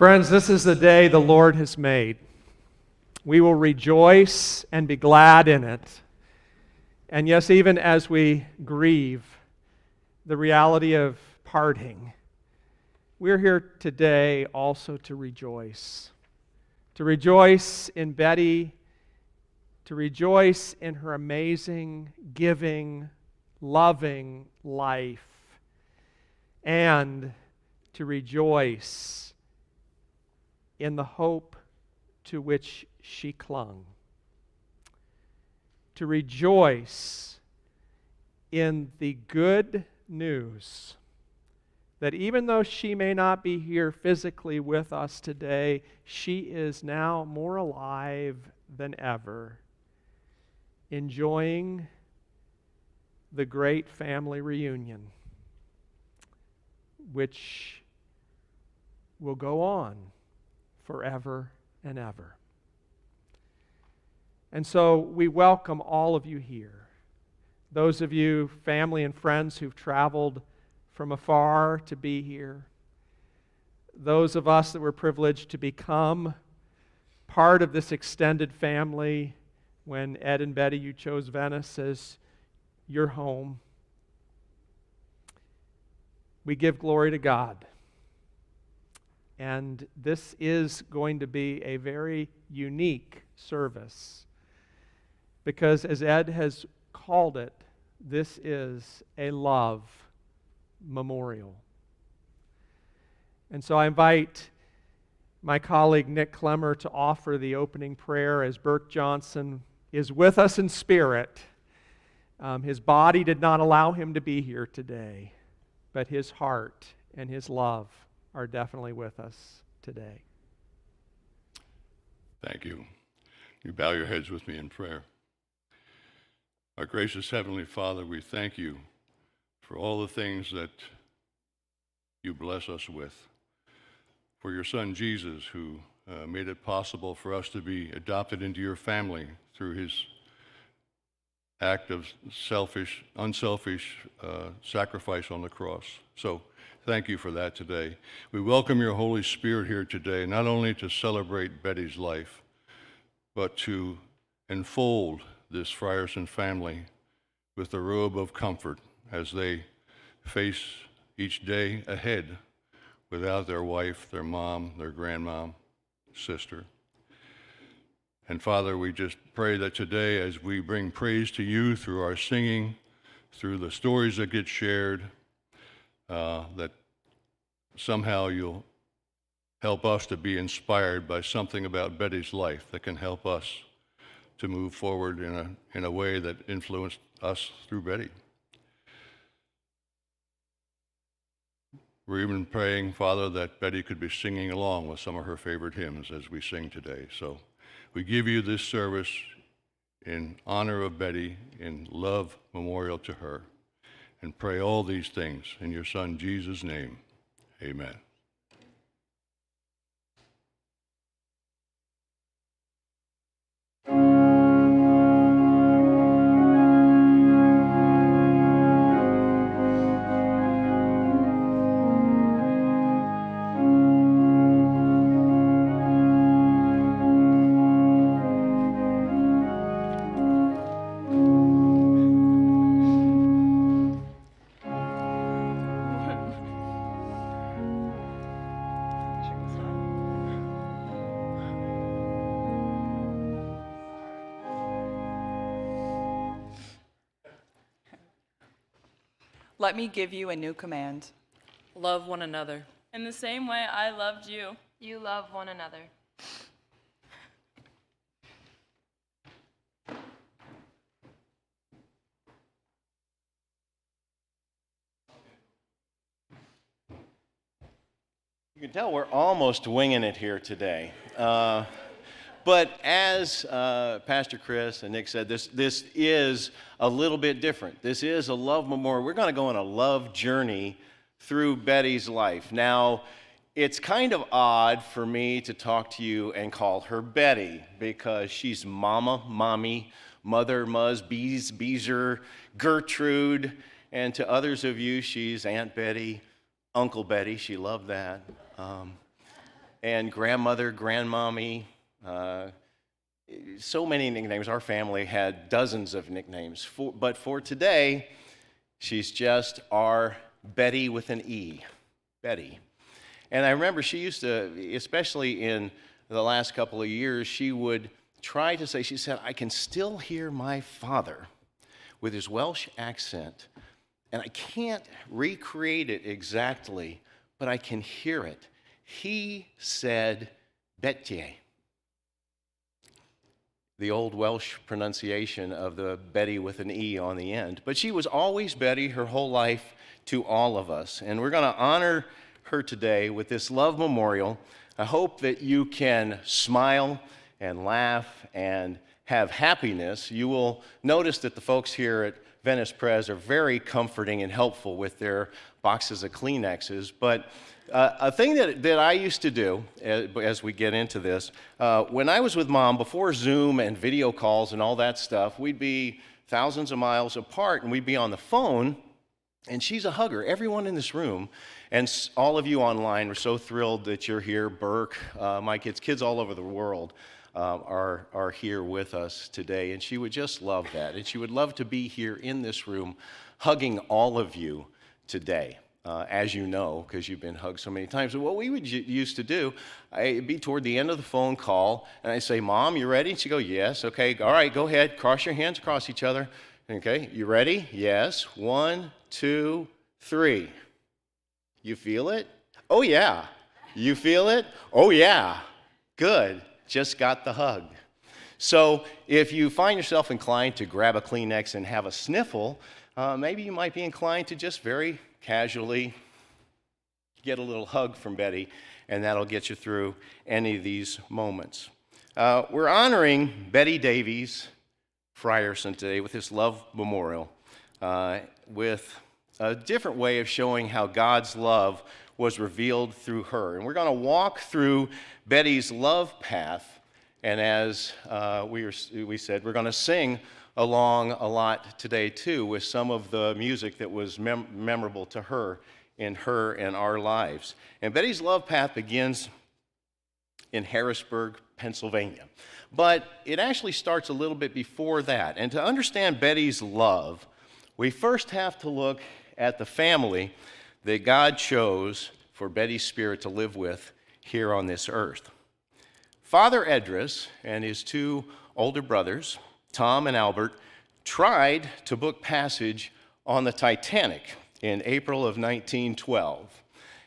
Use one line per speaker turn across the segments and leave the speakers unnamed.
Friends, this is the day the Lord has made. We will rejoice and be glad in it. And yes, even as we grieve the reality of parting, we're here today also to rejoice. To rejoice in Bettye, to rejoice in her amazing, giving, loving life, and to rejoice in the hope to which she clung. To rejoice in the good news that even though she may not be here physically with us today, she is now more alive than ever, enjoying the great family reunion, which will go on forever and ever. And so we welcome all of you here. Those of you, family and friends who've traveled from afar to be here. Those of us that were privileged to become part of this extended family when Ed and Bettye, you chose Venice as your home. We give glory to God. And this is going to be a very unique service because, as Ed has called it, this is a love memorial. And so I invite my colleague Nick Clemmer to offer the opening prayer as Burke Johnson is with us in spirit. His body did not allow him to be here today, but his heart and his love are definitely with us today.
Thank you. You bow your heads with me in prayer. Our gracious Heavenly Father, we thank you for all the things that you bless us with. For your Son Jesus, who made it possible for us to be adopted into your family through his act of unselfish sacrifice on the cross. So thank you for that today. We welcome your Holy Spirit here today, not only to celebrate Bettye's life, but to enfold this Frierson family with the robe of comfort as they face each day ahead without their wife, their mom, their grandmom, sister. And Father, we just pray that today as we bring praise to you through our singing, through the stories that get shared, that somehow you'll help us to be inspired by something about Bettye's life that can help us to move forward in a way that influenced us through Bettye. We're even praying, Father, that Bettye could be singing along with some of her favorite hymns as we sing today. So we give you this service in honor of Bettye, in love memorial to her, and pray all these things in your Son Jesus' name. Amen.
Let me give you a new command.
Love one another.
In the same way I loved you.
You love one another.
You can tell we're almost winging it here today. But as Pastor Chris and Nick said, this is a little bit different. This is a love memorial. We're going to go on a love journey through Bettye's life. Now, it's kind of odd for me to talk to you and call her Bettye because she's Mama, Mommy, Mother, Muzz, Bees, Beezer, Gertrude, and to others of you, she's Aunt Bettye, Uncle Bettye. She loved that. and grandmother, grandmommy, so many nicknames. Our family had dozens of nicknames. But for today, she's just our Bettye with an E, Bettye. And I remember she used to, especially in the last couple of years, she would try to say, she said, I can still hear my father with his Welsh accent, and I can't recreate it exactly, but I can hear it. He said, Bettye. The old Welsh pronunciation of the Bettye with an E on the end. But she was always Bettye her whole life to all of us. And we're going to honor her today with this love memorial. I hope that you can smile and laugh and have happiness. You will notice that the folks here at Venice Pres are very comforting and helpful with their boxes of Kleenexes. But a thing that I used to do, as we get into this, when I was with Mom, before Zoom and video calls and all that stuff, we'd be thousands of miles apart, and we'd be on the phone, and she's a hugger. Everyone in this room, and all of you online, are so thrilled that you're here. Burke, my kids all over the world are here with us today, and she would just love that. And she would love to be here in this room hugging all of you today. As you know, because you've been hugged so many times. But what we would used to do, I'd be toward the end of the phone call, and I'd say, Mom, you ready? And she'd go, yes. Okay, all right, go ahead. Cross your hands across each other. Okay, you ready? Yes. 1, 2, 3. You feel it? Oh, yeah. You feel it? Oh, yeah. Good. Just got the hug. So if you find yourself inclined to grab a Kleenex and have a sniffle, maybe you might be inclined to just very casually get a little hug from Bettye, and that'll get you through any of these moments. We're honoring Bettye Davies Frierson today with this love memorial, with a different way of showing how God's love was revealed through her. And we're going to walk through Bettye's love path, and as we said, we're going to sing along a lot today too with some of the music that was memorable to her and our lives. And Bettye's love path begins in Harrisburg, Pennsylvania. But it actually starts a little bit before that. And to understand Bettye's love, we first have to look at the family that God chose for Bettye's spirit to live with here on this earth. Father Edris and his 2 older brothers, Tom and Albert, tried to book passage on the Titanic in April of 1912.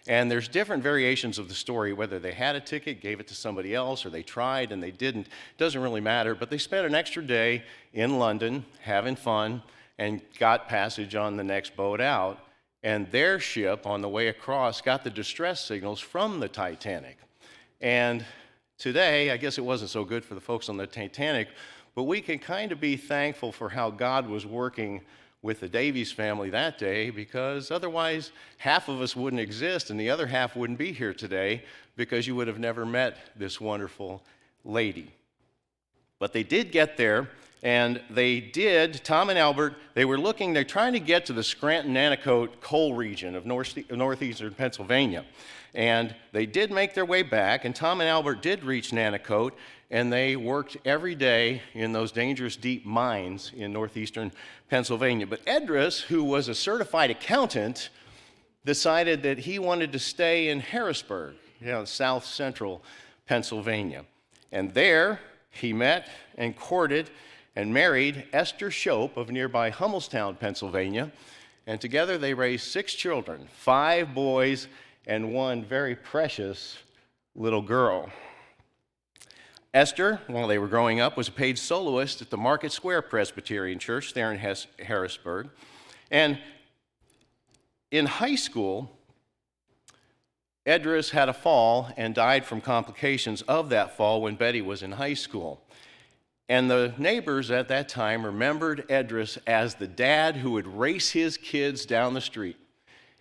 And there's different variations of the story, whether they had a ticket, gave it to somebody else, or they tried and they didn't. It doesn't really matter, but they spent an extra day in London having fun and got passage on the next boat out. And their ship, on the way across, got the distress signals from the Titanic. And today, I guess it wasn't so good for the folks on the Titanic, but we can kind of be thankful for how God was working with the Davies family that day, because otherwise half of us wouldn't exist and the other half wouldn't be here today because you would have never met this wonderful lady. But they did get there, and Tom and Albert, they're trying to get to the Scranton-Nanticoke coal region of northeastern Pennsylvania. And they did make their way back, and Tom and Albert did reach Nanticoke, and they worked every day in those dangerous deep mines in northeastern Pennsylvania. But Edris, who was a certified accountant, decided that he wanted to stay in Harrisburg, south central Pennsylvania. And there he met and courted and married Esther Shope of nearby Hummelstown, Pennsylvania. And together they raised 6 children, 5 boys and 1 very precious little girl. Esther, while they were growing up, was a paid soloist at the Market Square Presbyterian Church there in Harrisburg. And in high school, Edris had a fall and died from complications of that fall when Bettye was in high school. And the neighbors at that time remembered Edris as the dad who would race his kids down the street.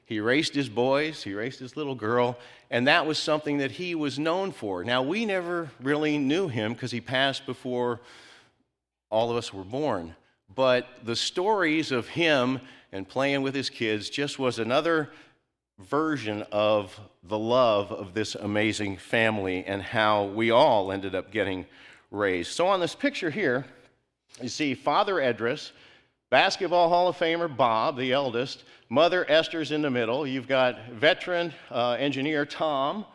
He raced his boys, he raced his little girl, and that was something that he was known for. Now, we never really knew him because he passed before all of us were born. But the stories of him and playing with his kids just was another version of the love of this amazing family and how we all ended up getting raised. So on this picture here, you see Father Edris, Basketball Hall of Famer Bob, the eldest, Mother Esther's in the middle. You've got veteran engineer Tom,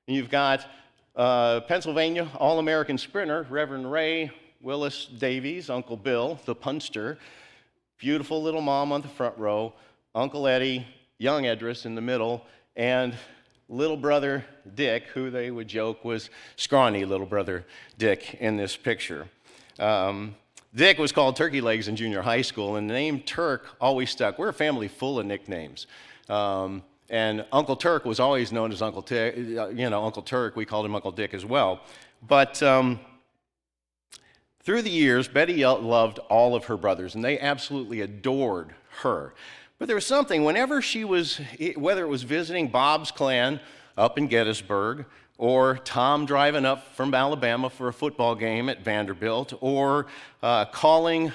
and you've got Pennsylvania All-American sprinter Reverend Ray Willis Davies, Uncle Bill, the punster, beautiful little mom on the front row, Uncle Eddie, young Edris in the middle, and little brother Dick, who they would joke was scrawny little brother Dick in this picture. Dick was called Turkey Legs in junior high school, and the name Turk always stuck. We're a family full of nicknames. And Uncle Turk was always known as Uncle Turk. We called him Uncle Dick as well. But through the years, Bettye loved all of her brothers, and they absolutely adored her. But there was something, whenever she was, whether it was visiting Bob's clan up in Gettysburg, or Tom driving up from Alabama for a football game at Vanderbilt, or calling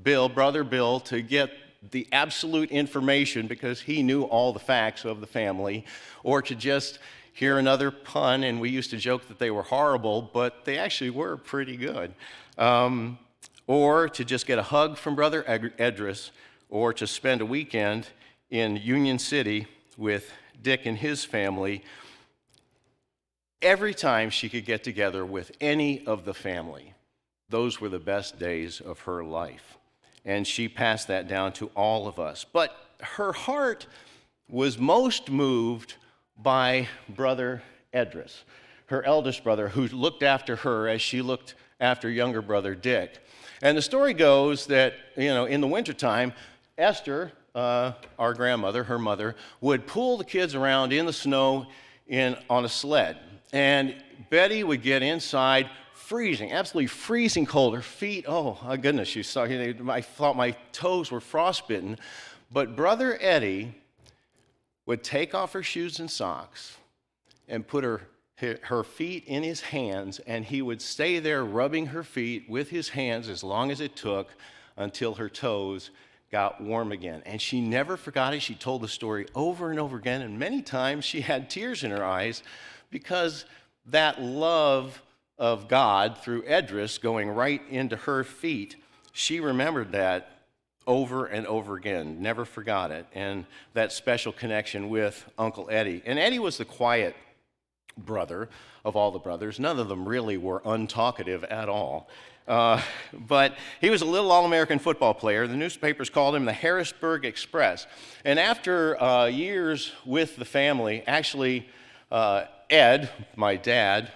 Brother Bill, to get the absolute information because he knew all the facts of the family, or to just hear another pun, and we used to joke that they were horrible, but they actually were pretty good, or to just get a hug from Brother Edris, or to spend a weekend in Union City with Dick and his family. Every time she could get together with any of the family, those were the best days of her life. And she passed that down to all of us. But her heart was most moved by Brother Edris, her eldest brother, who looked after her as she looked after younger brother Dick. And the story goes that, in the wintertime, Esther, our grandmother, her mother, would pull the kids around in the snow on a sled. And Bettye would get inside, freezing, absolutely freezing cold. Her feet, oh my goodness, I thought my toes were frostbitten. But Brother Eddie would take off her shoes and socks and put her feet in his hands, and he would stay there rubbing her feet with his hands as long as it took until her toes got warm again. And she never forgot it. She told the story over and over again, and many times she had tears in her eyes because that love of God through Edris going right into her feet, she remembered that over and over again, never forgot it, and that special connection with Uncle Eddie. And Eddie was the quiet brother of all the brothers. None of them really were untalkative at all. But he was a little All-American football player. The newspapers called him the Harrisburg Express. And after years with the family, actually, Ed, my dad,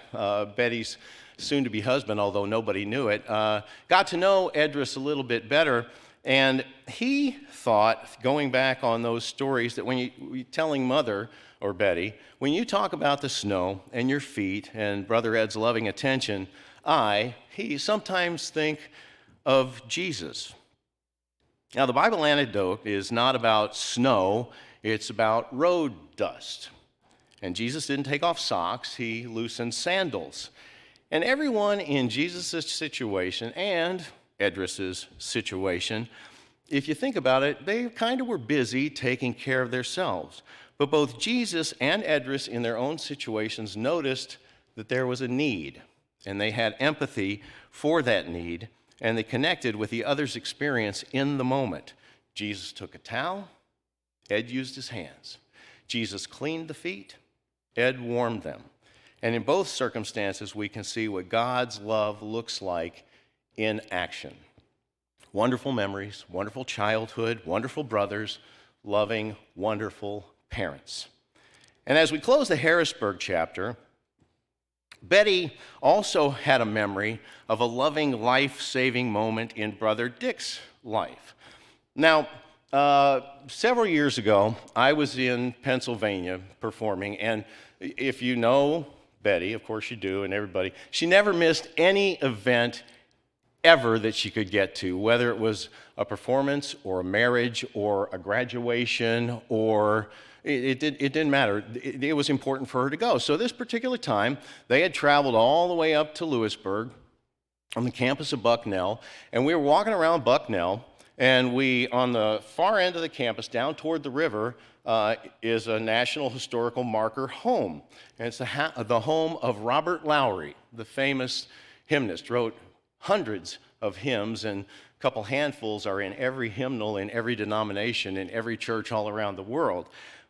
Betty's soon-to-be husband, although nobody knew it, got to know Edris a little bit better, and he thought, going back on those stories, that when you're telling Mother or Bettye, when you talk about the snow and your feet and Brother Ed's loving attention, he sometimes think of Jesus. Now, the Bible anecdote is not about snow, it's about road dust. And Jesus didn't take off socks, he loosened sandals. And everyone in Jesus' situation and Edris's situation, if you think about it, they kind of were busy taking care of themselves. But both Jesus and Edris in their own situations noticed that there was a need, and they had empathy for that need, and they connected with the other's experience in the moment. Jesus took a towel, Ed used his hands. Jesus cleaned the feet, Ed warmed them. And in both circumstances, we can see what God's love looks like in action. Wonderful memories, wonderful childhood, wonderful brothers, loving, wonderful parents. And as we close the Harrisburg chapter, Bettye also had a memory of a loving, life-saving moment in Brother Dick's life. Now, several years ago, I was in Pennsylvania performing, and if you know Bettye, of course you do, and everybody, she never missed any event ever that she could get to, whether it was a performance or a marriage or a graduation or it didn't matter. It was important for her to go. So this particular time, they had traveled all the way up to Lewisburg on the campus of Bucknell, and we were walking around Bucknell, And on the far end of the campus, down toward the river, is a National Historical Marker home. And it's the home of Robert Lowry, the famous hymnist, wrote hundreds of hymns, and a couple handfuls are in every hymnal in every denomination in every church all around the world.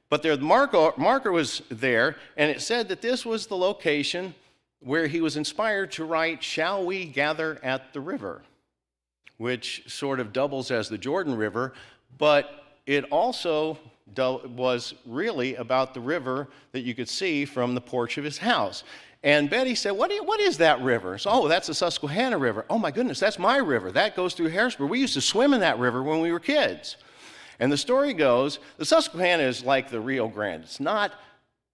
But the marker was there, and it said that this was the location where he was inspired to write, "Shall we gather at the river?" which sort of doubles as the Jordan River, but it also was really about the river that you could see from the porch of his house. And Bettye said, what is that river? So, oh, that's the Susquehanna River. Oh my goodness, that's my river. That goes through Harrisburg. We used to swim in that river when we were kids. And the story goes, the Susquehanna is like the Rio Grande. It's not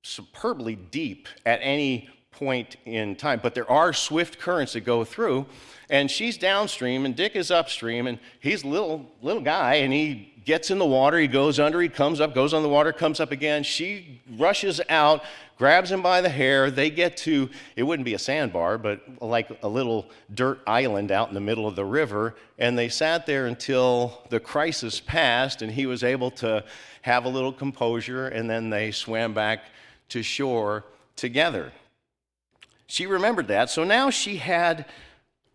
superbly deep at any point in time, but there are swift currents that go through, and she's downstream and Dick is upstream, and he's a little guy, and he gets in the water, he goes under, he comes up, goes on the water, comes up again. She rushes out, grabs him by the hair. They get to, it wouldn't be a sandbar, but like a little dirt island out in the middle of the river, and they sat there until the crisis passed and he was able to have a little composure, and then they swam back to shore together. She remembered that, so now she had,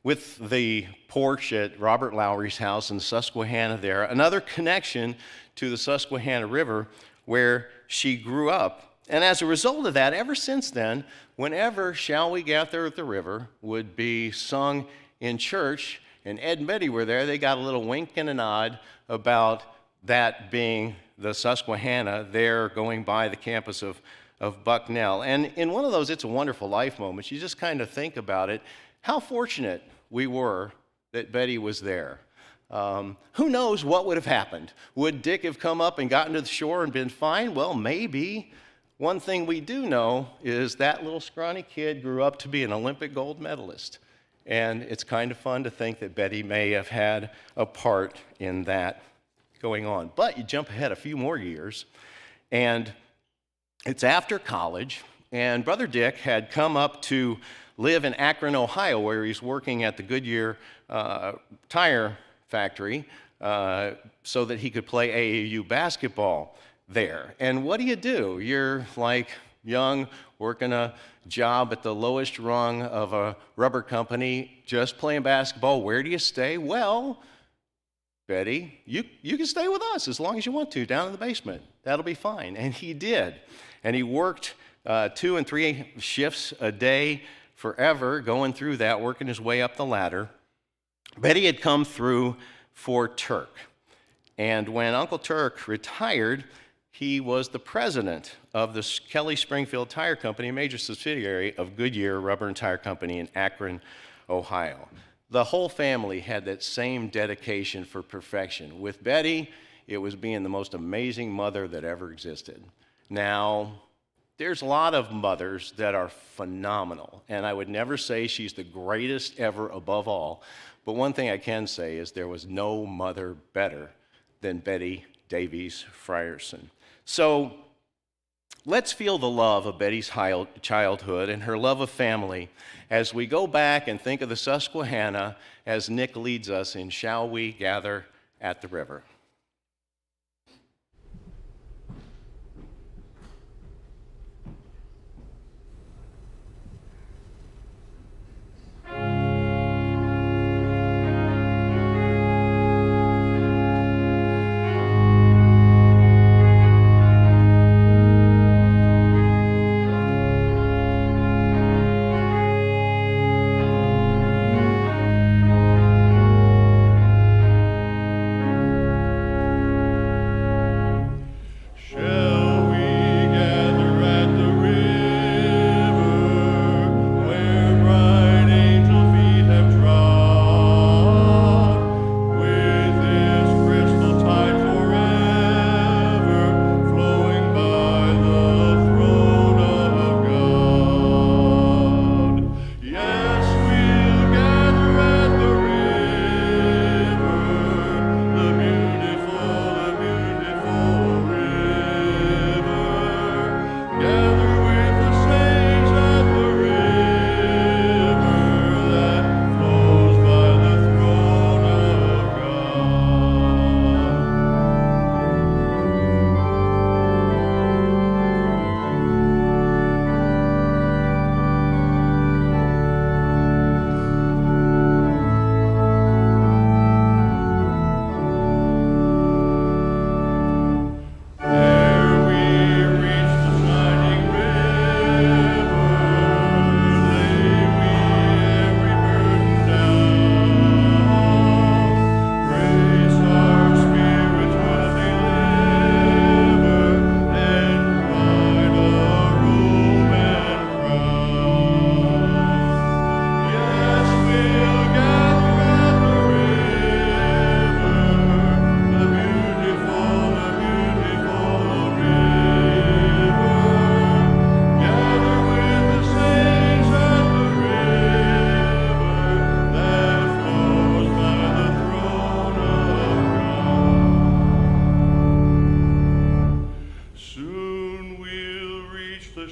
with the porch at Robert Lowry's house in the Susquehanna there, another connection to the Susquehanna River where she grew up. And as a result of that, ever since then, whenever "Shall We Gather at the River" would be sung in church, and Ed and Bettye were there, they got a little wink and a nod about that being the Susquehanna there going by the campus of Bucknell. And in one of those It's a Wonderful Life moments, you just kind of think about it, how fortunate we were that Bettye was there. Who knows what would have happened? Would Dick have come up and gotten to the shore and been fine? Well, maybe. One thing we do know is that little scrawny kid grew up to be an Olympic gold medalist. And it's kind of fun to think that Bettye may have had a part in that going on. But you jump ahead a few more years, and it's after college, and Brother Dick had come up to live in Akron, Ohio, where he's working at the Goodyear tire factory so that he could play AAU basketball there. And what do? You're like young, working a job at the lowest rung of a rubber company, just playing basketball. Where do you stay? Well, Bettye, you can stay with us as long as you want to, down in the basement. That'll be fine. And he did. And he worked 2 and 3 shifts a day forever, going through that, working his way up the ladder. Bettye had come through for Turk. And when Uncle Turk retired, he was the president of the Kelly Springfield Tire Company, a major subsidiary of Goodyear Rubber and Tire Company in Akron, Ohio. The whole family had that same dedication for perfection. With Bettye, it was being the most amazing mother that ever existed. Now, there's a lot of mothers that are phenomenal, and I would never say she's the greatest ever above all, but one thing I can say is there was no mother better than Bettye Davies Frierson. So let's feel the love of Bettye's childhood and her love of family as we go back and think of the Susquehanna as Nick leads us in "Shall We Gather at the River."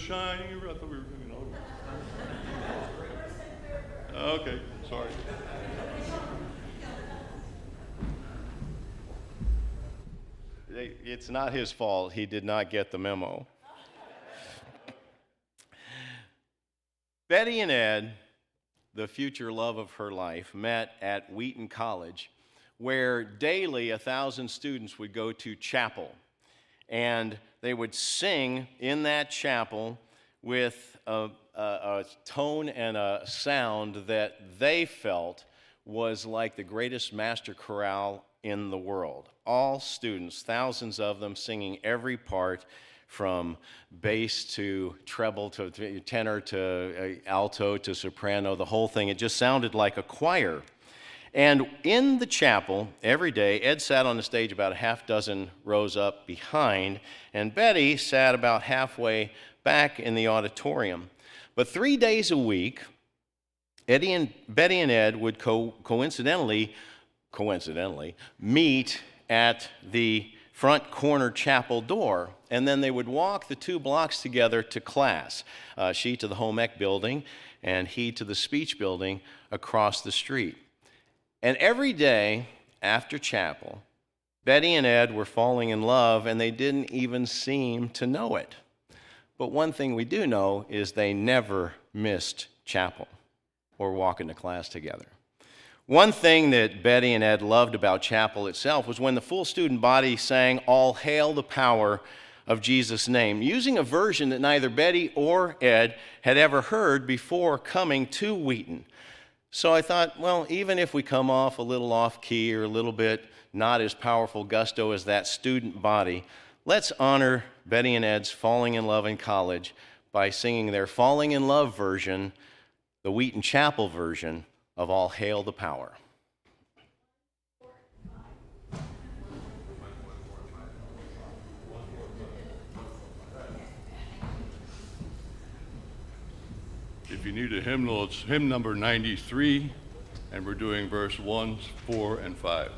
shining. I thought we were doing another one. Okay, sorry.
It's not his fault. He did not get the memo. Bettye and Ed, the future love of her life, met at Wheaton College, where daily 1,000 students would go to chapel. And they would sing in that chapel with a tone and a sound that they felt was like the greatest master chorale in the world. All students, thousands of them, singing every part from bass to treble to tenor to alto to soprano, the whole thing. It just sounded like a choir. And in the chapel, every day, Ed sat on the stage about a half dozen rows up behind, and Bettye sat about halfway back in the auditorium. But 3 days a week, Bettye and Ed would coincidentally meet at the front corner chapel door, and then they would walk the 2 blocks together to class, she to the home ec building and he to the speech building across the street. And every day after chapel, Bettye and Ed were falling in love, and they didn't even seem to know it. But one thing we do know is they never missed chapel or walking to class together. One thing that Bettye and Ed loved about chapel itself was when the full student body sang "All Hail the Power of Jesus' Name," using a version that neither Bettye or Ed had ever heard before coming to Wheaton. So I thought, well, even if we come off a little off key or a little bit not as powerful gusto as that student body, let's honor Bettye and Ed's falling in love in college by singing their falling in love version, the Wheaton Chapel version of "All Hail the Power."
If you need a hymnal, it's hymn number 93, and we're doing verse 1, 4, and 5.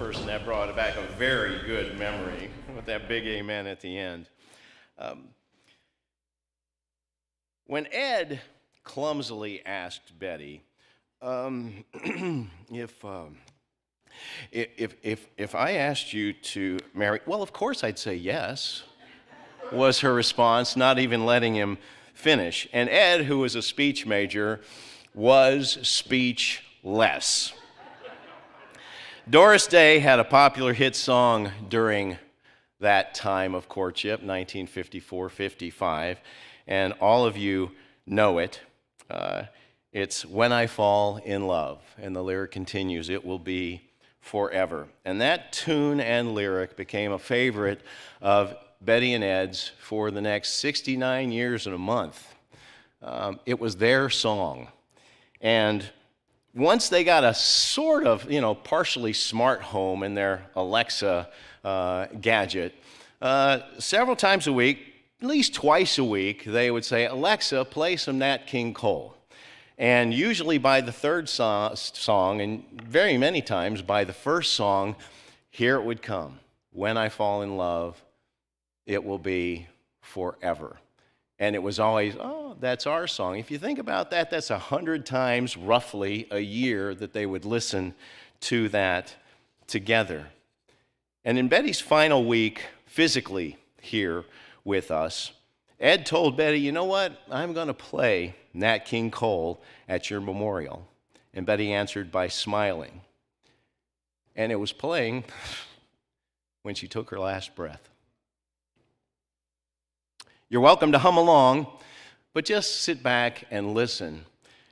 Frierson. That brought back a very good memory with that big amen at the end. When Ed clumsily asked Bettye, if I asked you to marry, well, of course I'd say yes, was her response, not even letting him finish. And Ed, who was a speech major, was speechless. Doris Day had a popular hit song during that time of courtship, 1954-55, and all of you know it. It's When I Fall in Love, and the lyric continues, it will be forever. And that tune and lyric became a favorite of Bettye and Ed's for the next 69 years and a month. It was their song. And once they got a sort of, partially smart home in their Alexa gadget, several times a week, at least twice a week, they would say, Alexa, play some Nat King Cole. And usually by the third song, and very many times by the first song, here it would come. When I fall in love, it will be forever. And it was always, oh, that's our song. If you think about that, that's 100 times roughly a year that they would listen to that together. And in Bettye's final week, physically here with us, Ed told Bettye, you know what? I'm going to play Nat King Cole at your memorial. And Bettye answered by smiling. And it was playing when she took her last breath. You're welcome to hum along, but just sit back and listen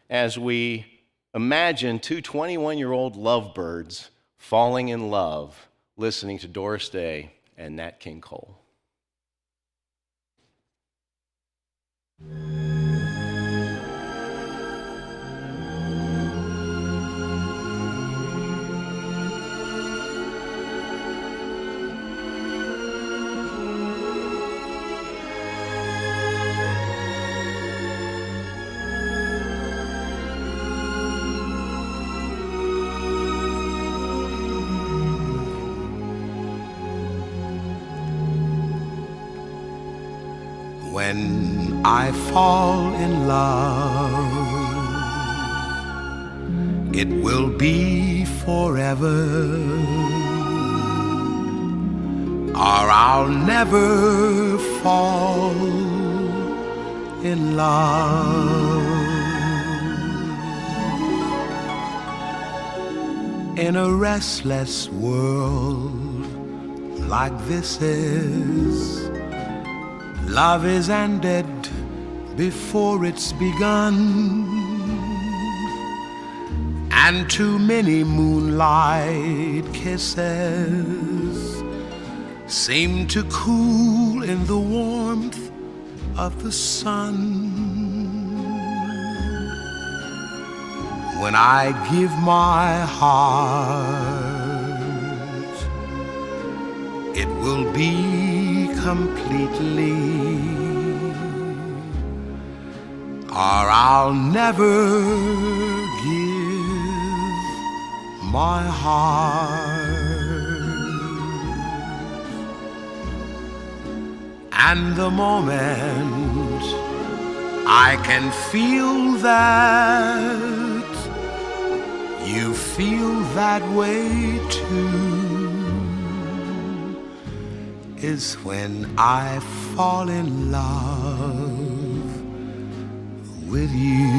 as we imagine two 21-year-old lovebirds falling in love, listening to Doris Day and Nat King Cole.
When I fall in love, it will be forever, or I'll never fall in love. In a restless world like this is, love is ended before it's begun, and too many moonlight kisses seem to cool in the warmth of the sun. When I give my heart, it will be completely, or I'll never give my heart. And the moment I can feel that you feel that way too is when I fall in love with you.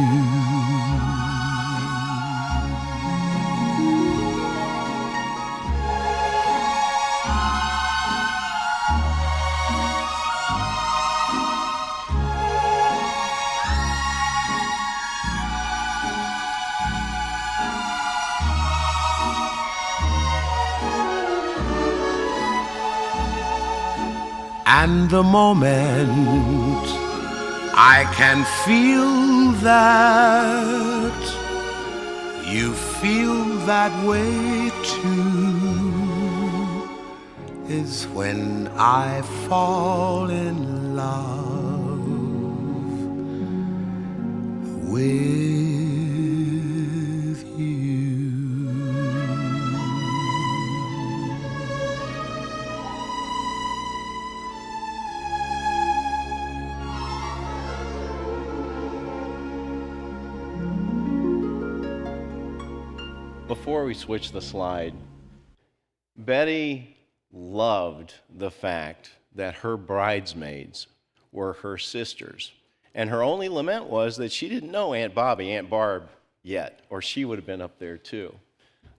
And the moment I can feel that you feel that way too is when I fall in love with you.
before we switch the slide, Bettye loved the fact that her bridesmaids were her sisters. And her only lament was that she didn't know Aunt Bobby, Aunt Barb, yet, or she would have been up there too.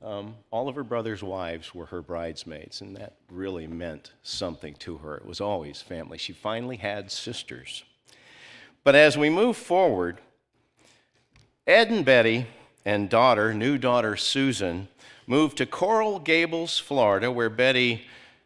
All of her brothers' wives were her bridesmaids, and that really meant something to her. It was always family. She finally had sisters. But as we move forward, Ed and Bettye and new daughter Susan, moved to Coral Gables, Florida, where Bettye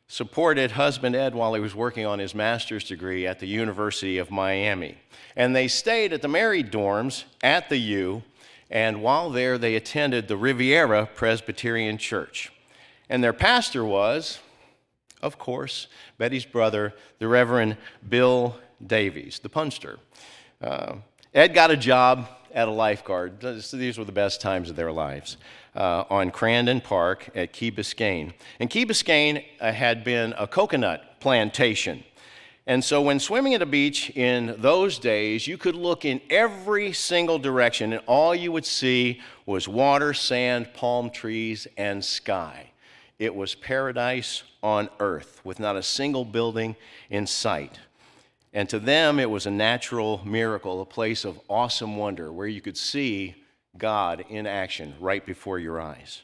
supported husband Ed while he was working on his master's degree at the University of Miami. And they stayed at the married dorms at the U, and while there, they attended the Riviera Presbyterian Church. And their pastor was, of course, Bettye's brother, the Reverend Bill Davies, the punster. Ed got a job at a lifeguard. These were the best times of their lives. On Crandon Park at Key Biscayne. And Key Biscayne had been a coconut plantation. And so when swimming at a beach in those days, you could look in every single direction, and all you would see was water, sand, palm trees, and sky. It was paradise on earth, with not a single building in sight. And to them, it was a natural miracle, a place of awesome wonder, where you could see God in action right before your eyes.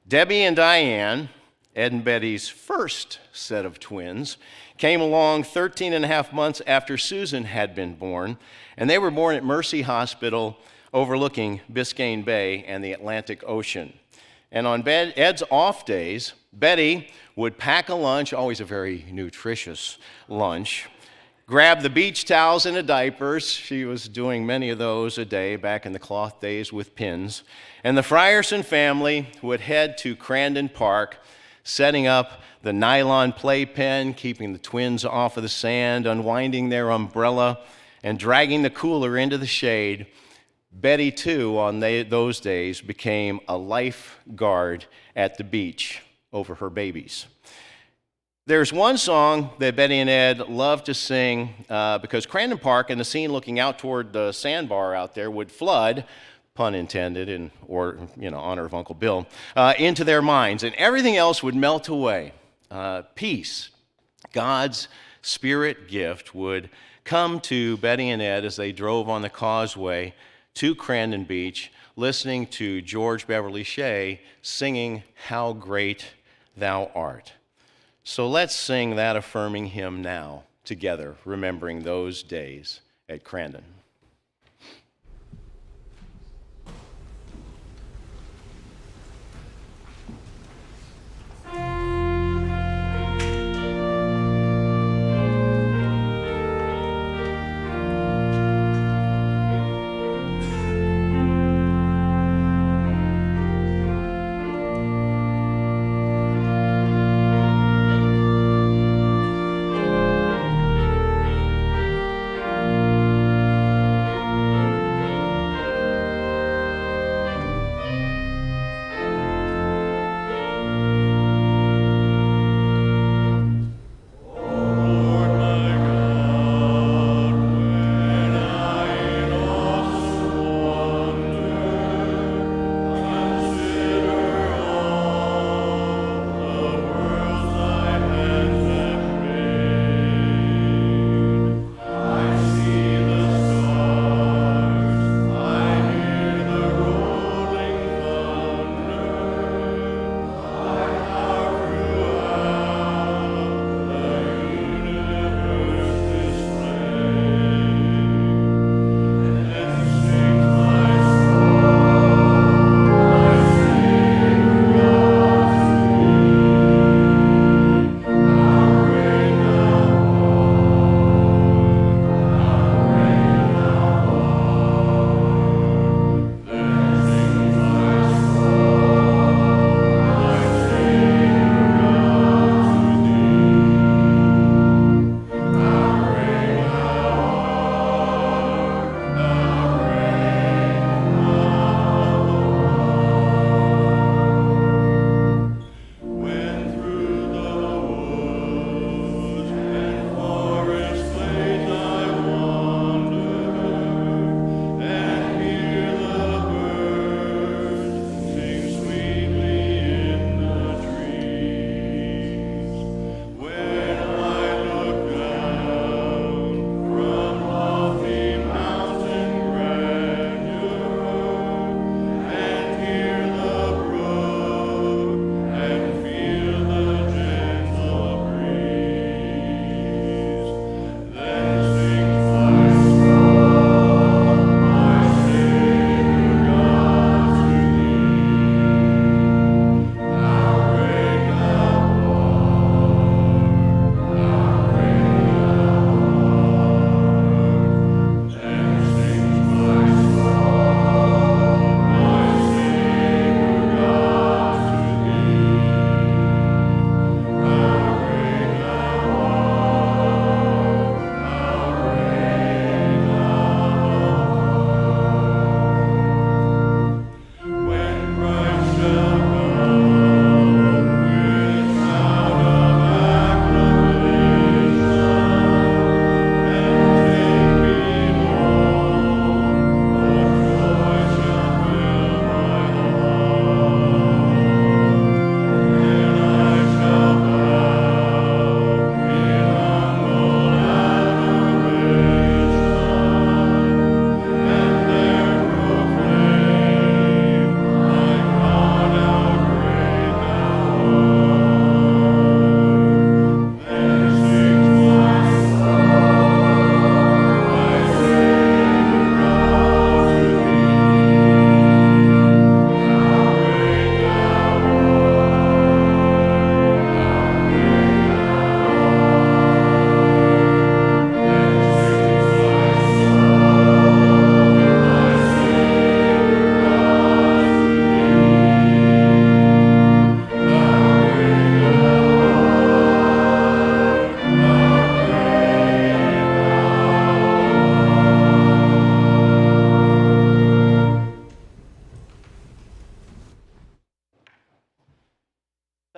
Debbie and Diane, Ed and Bettye's first set of twins, came along 13 and a half months after Susan had been born, and they were born at Mercy Hospital overlooking Biscayne Bay and the Atlantic Ocean. And on Ed's off days, Bettye would pack a lunch, always a very nutritious lunch, grab the beach towels and the diapers. She was doing many of those a day back in the cloth days with pins. And the Frierson family would head to Crandon Park, setting up the nylon playpen, keeping the twins off of the sand, unwinding their umbrella, and dragging the cooler into the shade. Bettye, too, on those days, became a lifeguard at the beach over her babies. There's one song that Bettye and Ed loved to sing because Crandon Park and the scene looking out toward the sandbar out there would flood, pun intended, in honor of Uncle Bill, into their minds, and everything else would melt away. Peace, God's spirit gift, would come to Bettye and Ed as they drove on the causeway to Crandon Beach, listening to George Beverly Shea singing "How Great Thou Art." So let's sing that affirming hymn now together, remembering those days at Crandon.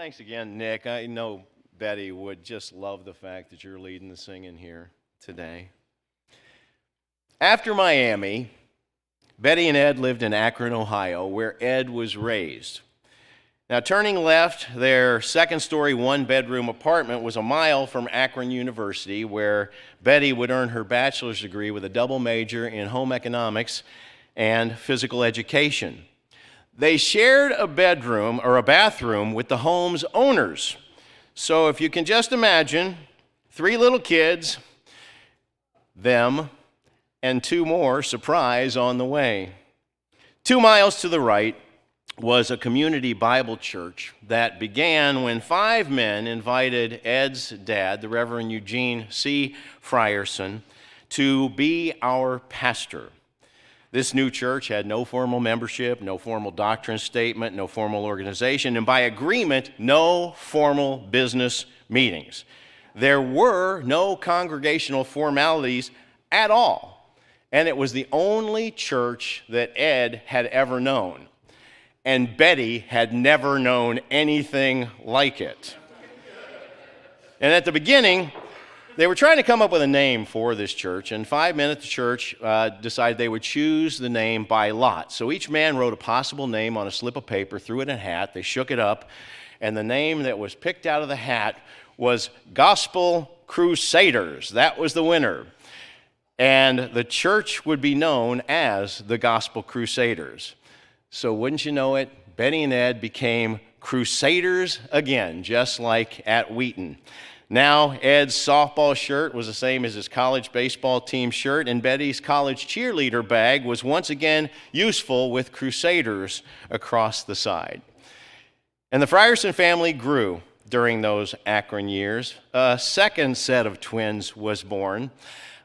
Thanks again, Nick. I know Betty would just love the fact that you're leading the singing here today. After Miami, Betty and Ed lived in Akron, Ohio, where Ed was raised. Now, turning left, their second-story, one-bedroom apartment was a mile from Akron University, where Betty would earn her bachelor's degree with a double major in home economics and physical education. They shared a bedroom or a bathroom with the home's owners. So if you can just imagine, 3 little kids, them, and 2 more, surprise, on the way. 2 miles to the right was a community Bible church that began when 5 men invited Ed's dad, the Reverend Eugene C. Frierson, to be our pastor. This new church had no formal membership, no formal doctrine statement, no formal organization, and by agreement, no formal business meetings. There were no congregational formalities at all, and it was the only church that Ed had ever known. And Betty had never known anything like it. And at the beginning, they were trying to come up with a name for this church, and 5 men at the church decided they would choose the name by lot. So each man wrote a possible name on a slip of paper, threw it in a hat, they shook it up, and the name that was picked out of the hat was Gospel Crusaders. That was the winner. And the church would be known as the Gospel Crusaders. So wouldn't you know it, Betty and Ed became Crusaders again, just like at Wheaton. Now, Ed's softball shirt was the same as his college baseball team shirt, and Betty's college cheerleader bag was once again useful with Crusaders across the side. And the Frierson family grew during those Akron years. A second set of twins was born.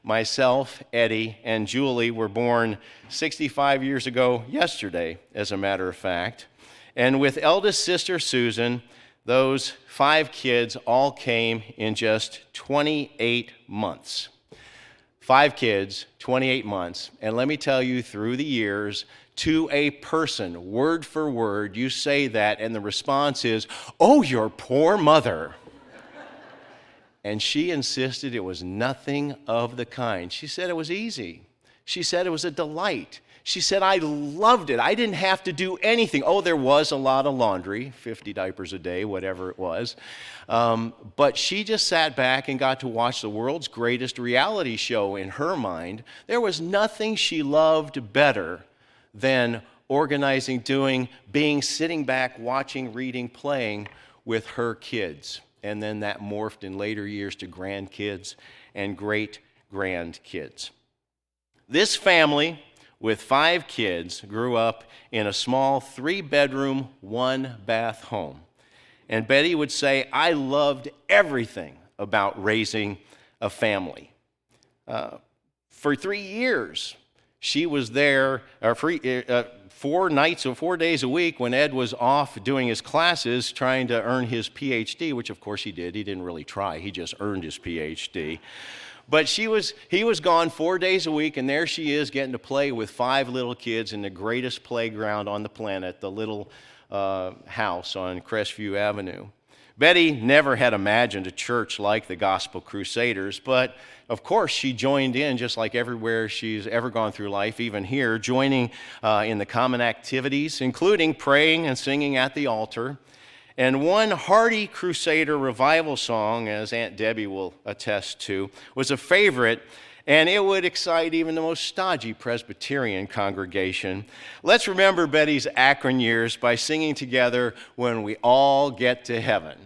Myself, Eddie, and Julie were born 65 years ago yesterday, as a matter of fact. And with eldest sister Susan, those 5 kids all came in just 28 months. 5 kids, 28 months. And let me tell you, through the years, to a person, word for word, you say that, and the response is, "Oh, your poor mother." And she insisted it was nothing of the kind. She said it was easy. She said it was a delight. She said, "I loved it. I didn't have to do anything." Oh, there was a lot of laundry, 50 diapers a day, whatever it was. But she just sat back and got to watch the world's greatest reality show in her mind. There was nothing she loved better than organizing, being sitting back, watching, reading, playing with her kids. And then that morphed in later years to grandkids and great-grandkids. This family with 5 kids grew up in a small 3-bedroom, 1-bath home. And Betty would say, "I loved everything about raising a family." For 3 years, she was there 4 nights or 4 days a week when Ed was off doing his classes trying to earn his PhD, which of course he did. He didn't really try. He just earned his PhD. But he was gone 4 days a week, and there she is getting to play with 5 little kids in the greatest playground on the planet, the little house on Crestview Avenue. Betty never had imagined a church like the Gospel Crusaders, but of course she joined in just like everywhere she's ever gone through life, even here, joining in the common activities, including praying and singing at the altar. And one hearty Crusader revival song, as Aunt Debbie will attest to, was a favorite, and it would excite even the most stodgy Presbyterian congregation. Let's remember Betty's Akron years by singing together "When We All Get to Heaven."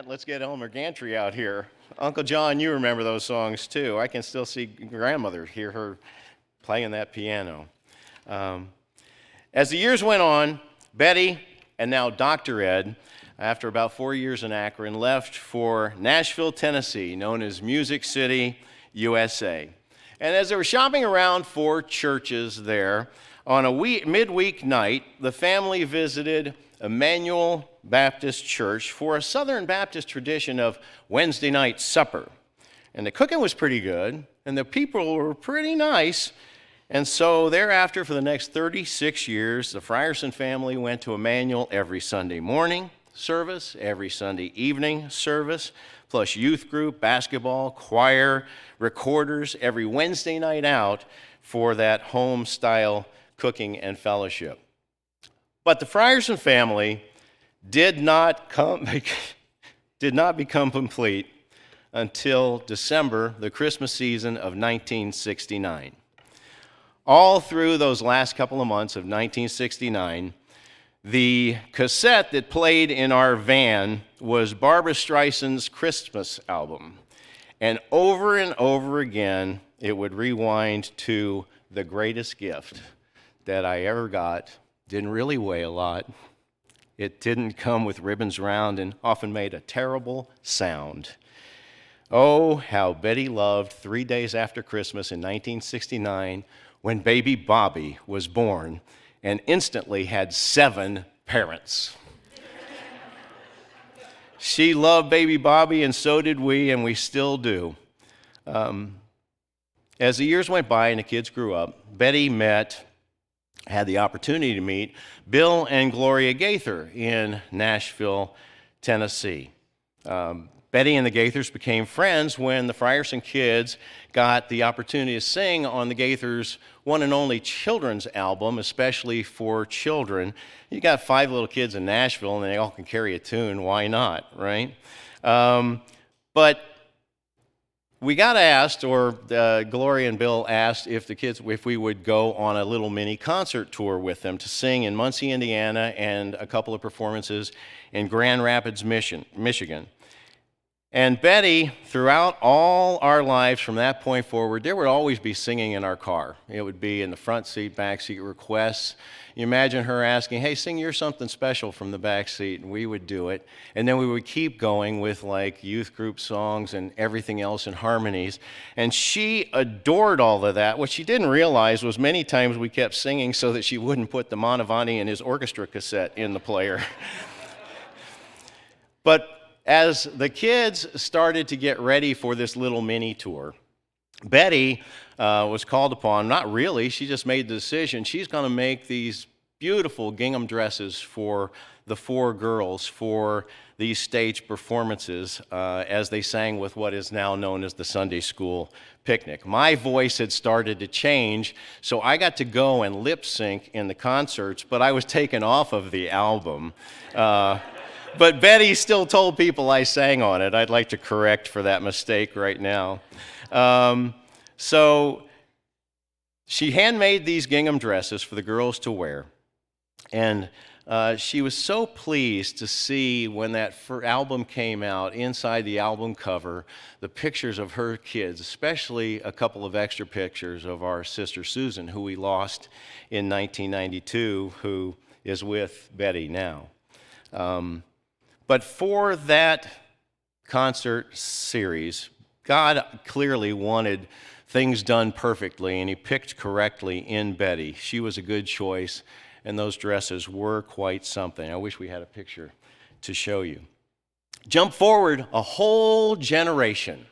that, let's get Elmer Gantry out here. Uncle John, you remember those songs too. I can still see grandmother, hear her playing that piano. As the years went on, Bettye and now Dr. Ed, after about 4 years in Akron, left for Nashville, Tennessee, known as Music City, USA. And as they were shopping around for churches there, on a midweek night, the family visited Emmanuel Baptist Church for a Southern Baptist tradition of Wednesday night supper. And the cooking was pretty good, and the people were pretty nice. And so thereafter, for the next 36 years, the Frierson family went to Emmanuel every Sunday morning service, every Sunday evening service, plus youth group, basketball, choir, recorders, every Wednesday night out for that home-style cooking and fellowship. But the Frierson family did not become complete until December, the Christmas season of 1969. All through those last couple of months of 1969, the cassette that played in our van was Barbra Streisand's Christmas album. And over again, it would rewind to The Greatest Gift That I Ever Got. Didn't really weigh a lot. It didn't come with ribbons round and often made a terrible sound. Oh, how Bettye loved 3 days after Christmas in 1969 when baby Bobby was born and instantly had 7 parents. She loved baby Bobby, and so did we, and we still do. As the years went by and the kids grew up, Bettye had the opportunity to meet Bill and Gloria Gaither in Nashville, Tennessee. Bettye and the Gaithers became friends when the Frierson kids got the opportunity to sing on the Gaithers' one and only children's album, especially for children. You got 5 little kids in Nashville and they all can carry a tune, why not, right? But we got asked, or Gloria and Bill asked if we would go on a little mini concert tour with them to sing in Muncie, Indiana, and a couple of performances in Grand Rapids, Michigan. And Bettye, throughout all our lives from that point forward, there would always be singing in our car. It would be in the front seat, back seat requests. You imagine her asking, hey, sing your something special from the back seat, and we would do it. And then we would keep going with like youth group songs and everything else in harmonies. And she adored all of that. What she didn't realize was many times we kept singing so that she wouldn't put the Mantovani and his orchestra cassette in the player. But as the kids started to get ready for this little mini tour, Bettye was called upon, not really, she just made the decision, she's going to make these beautiful gingham dresses for the 4 girls for these stage performances as they sang with what is now known as the Sunday School Picnic. My voice had started to change, so I got to go and lip sync in the concerts, but I was taken off of the album. But Bettye still told people I sang on it. I'd like to correct for that mistake right now. So she handmade these gingham dresses for the girls to wear. And she was so pleased to see when that album came out, inside the album cover, the pictures of her kids, especially a couple of extra pictures of our sister Susan, who we lost in 1992, who is with Bettye now. But for that concert series, God clearly wanted things done perfectly, and he picked correctly in Bettye. She was a good choice, and those dresses were quite something. I wish we had a picture to show you. Jump forward a whole generation,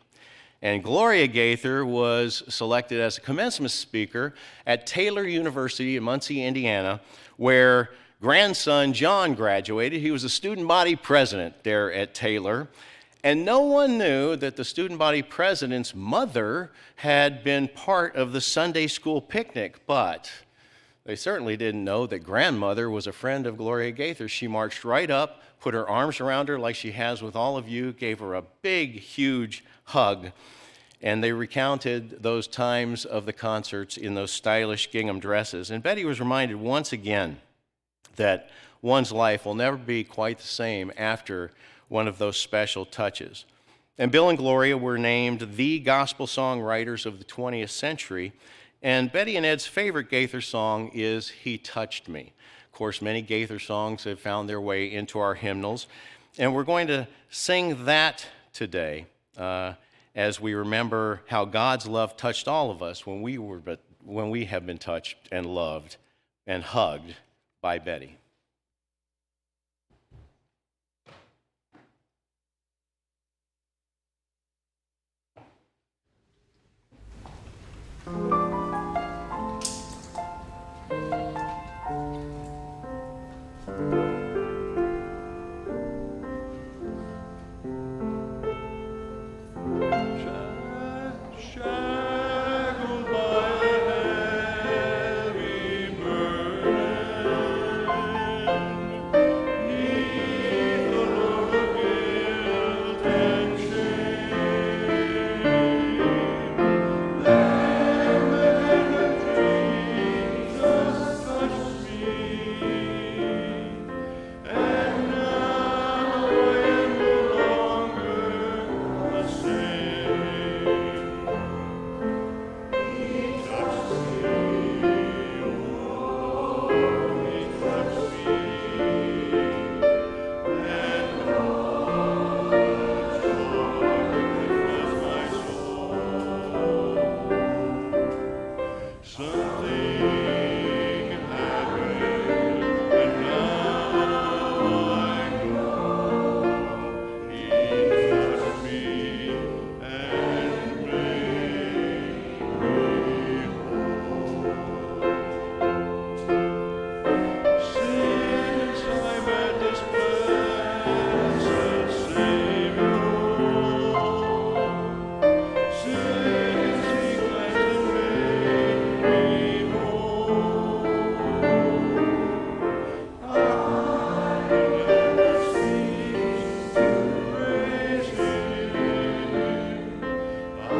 and Gloria Gaither was selected as a commencement speaker at Taylor University in Muncie, Indiana, where grandson John graduated. He was the student body president there at Taylor. And no one knew that the student body president's mother had been part of the Sunday school picnic, but they certainly didn't know that grandmother was a friend of Gloria Gaither. She marched right up, put her arms around her like she has with all of you, gave her a big, huge hug, and they recounted those times of the concerts in those stylish gingham dresses. And Bettye was reminded once again that one's life will never be quite the same after one of those special touches. And Bill and Gloria were named the gospel songwriters of the 20th century, and Bettye and Ed's favorite Gaither song is He Touched Me. Of course, many Gaither songs have found their way into our hymnals, and we're going to sing that today as we remember how God's love touched all of us when we have been touched and loved and hugged by Bettye.
Shackled by a heavy burden, neath the load of guilt and shame, then the hand of Jesus touched me, and now I am no longer the same. He touched me, oh, he touched me, and all the joy that fills my soul. Something happened, and now I know he touched me and made me whole. Since I met this blessed Savior, since He cleansed and made me whole, I never cease to praise Him. I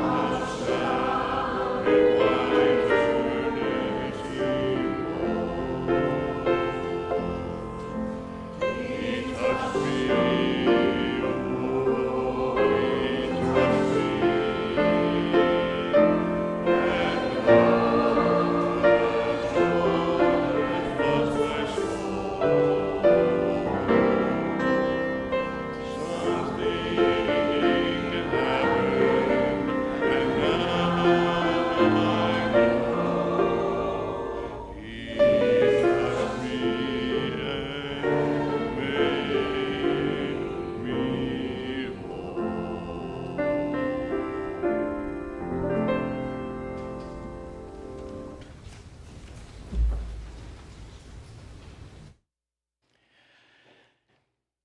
shall in white eternity He touched me, oh, He touched me, and all the joy that fills my soul. Something happened, and now I know He touched me and made me whole.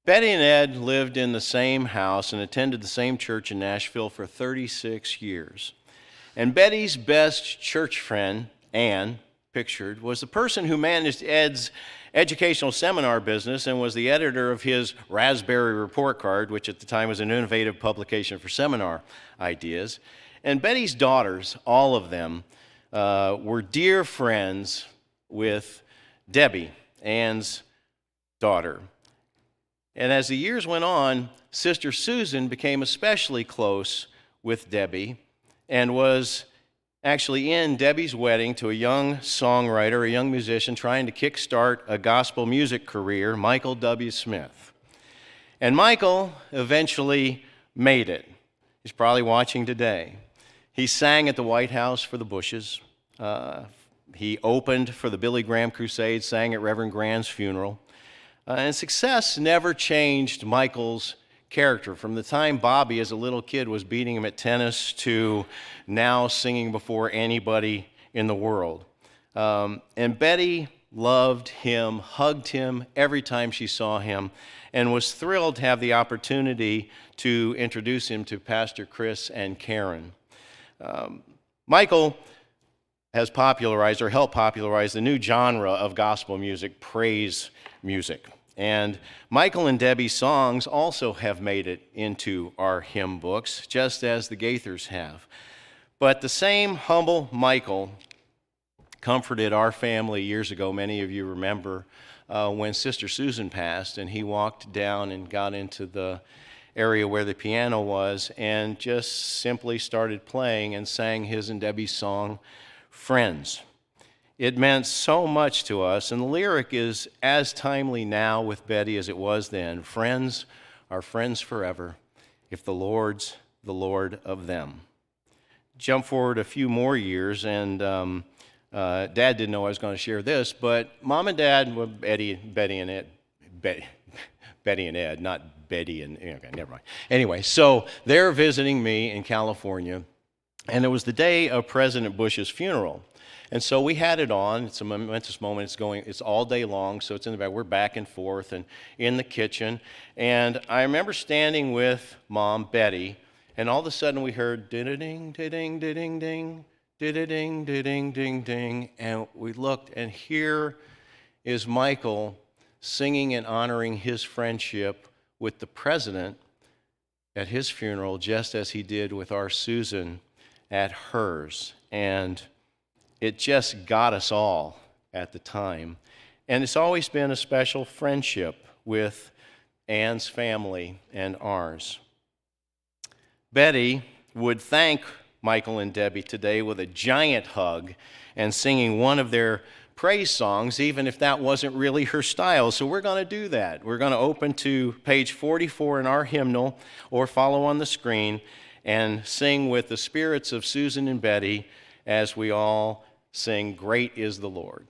Bettye and Ed lived in the same house and attended the same church in Nashville for 36 years. And Betty's best church friend, Ann, pictured, was the person who managed Ed's educational seminar business and was the editor of his Raspberry Report Card, which at the time was an innovative publication for seminar ideas. And Betty's daughters, all of them, were dear friends with Debbie, Ann's daughter. And as the years went on, Sister Susan became especially close with Debbie and was actually in Debbie's wedding to a young songwriter, a young musician trying to kickstart a gospel music career, Michael W. Smith. And Michael eventually made it. He's probably watching today. He sang at the White House for the Bushes. He opened for the Billy Graham Crusade, sang at Reverend Grand's funeral. And success never changed Michael's character. From the time Bobby, as a little kid, was beating him at tennis to now singing before anybody in the world. And Bettye loved him, hugged him every time she saw him, and was thrilled to have the opportunity to introduce him to Pastor Chris and Karen. Michael has popularized or helped popularize the new genre of gospel music, praise music. And Michael and Debbie's songs also have made it into our hymn books, just as the Gaithers have. But the same humble Michael comforted our family years ago. Many of you remember when Sister Susan passed, and he walked down and got into the area where the piano was and just simply started playing and sang his and Debbie's song, Friends. It meant so much to us, and the lyric is as timely now with Bettye as it was then. Friends are friends forever, if the Lord's the Lord of them. Jump forward a few more years, and Dad didn't know I was going to share this, but Mom and Dad, well, Betty and Ed, not Betty and, okay, never mind. Anyway, so they're visiting me in California, and it was the day of President Bush's funeral. And so we had it on. It's a momentous moment. It's all day long, so it's in the back. We're back and forth and in the kitchen. And I remember standing with Mom, Betty, and all of a sudden we heard ding, ding, ding, ding, ding, ding, ding, ding, ding. And we looked, and here is Michael singing and honoring his friendship with the president at his funeral, just as he did with our Susan at hers. And it just got us all at the time. And it's always been a special friendship with Ann's family and ours. Betty would thank Michael and Debbie today with a giant hug and singing one of their praise songs, even if that wasn't really her style. So we're going to do that. We're going to open to page 44 in our hymnal, or follow on the screen, and sing with the spirits of Susan and Betty as we all sing, Great is the Lord.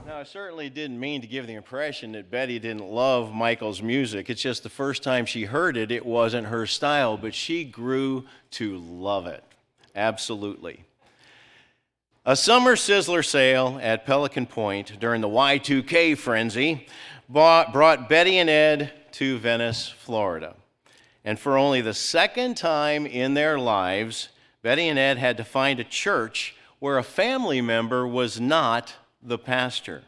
I certainly didn't mean to give the impression that Betty didn't love Michael's music. It's just the first time she heard it, it wasn't her style, but she grew to love it. Absolutely. A summer Sizzler sale at Pelican Point during the Y2K frenzy brought Betty and Ed to Venice, Florida. And for only the second time in their lives, Betty and Ed had to find a church where a family member was not the pastor.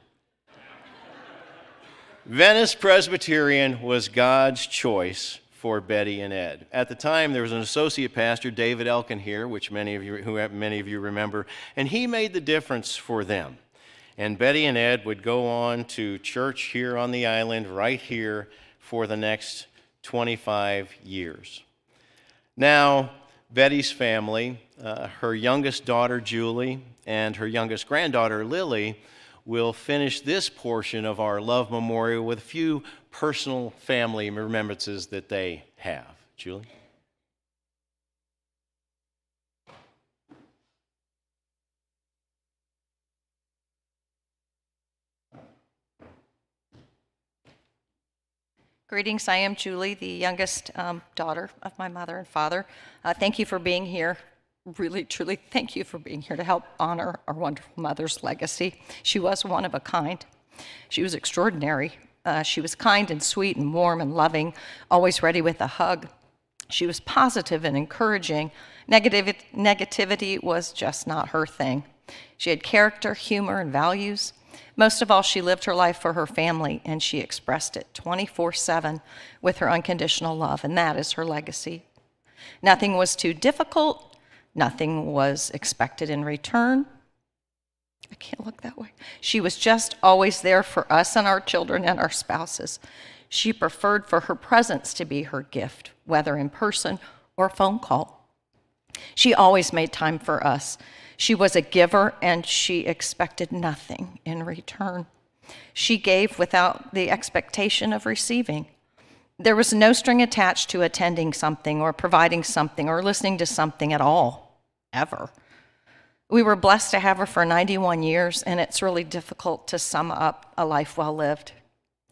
Venice Presbyterian was God's choice for Betty and Ed. At the time, there was an associate pastor, David Elkin here, which many of you remember, and he made the difference for them. And Betty and Ed would go on to church here on the island, right here, for the next 25 years. Now, Betty's family, her youngest daughter, Julie, and her youngest granddaughter, Lily, will finish this portion of our love memorial with a few personal family remembrances that they have. Julie?
Greetings, I am Julie, the youngest daughter of my mother and father. Thank you for being here. Really, truly, thank you for being here to help honor our wonderful mother's legacy. She was one of a kind. She was extraordinary. She was kind and sweet and warm and loving, always ready with a hug. She was positive and encouraging. Negativity was just not her thing. She had character, humor, and values. Most of all, she lived her life for her family, and she expressed it 24/7 with her unconditional love, and that is her legacy. Nothing was too difficult. Nothing was expected in return. I can't look that way. She was just always there for us and our children and our spouses. She preferred for her presence to be her gift, whether in person or phone call. She always made time for us. She was a giver, and she expected nothing in return. She gave without the expectation of receiving. There was no string attached to attending something or providing something or listening to something at all, ever. We were blessed to have her for 91 years, and it's really difficult to sum up a life well lived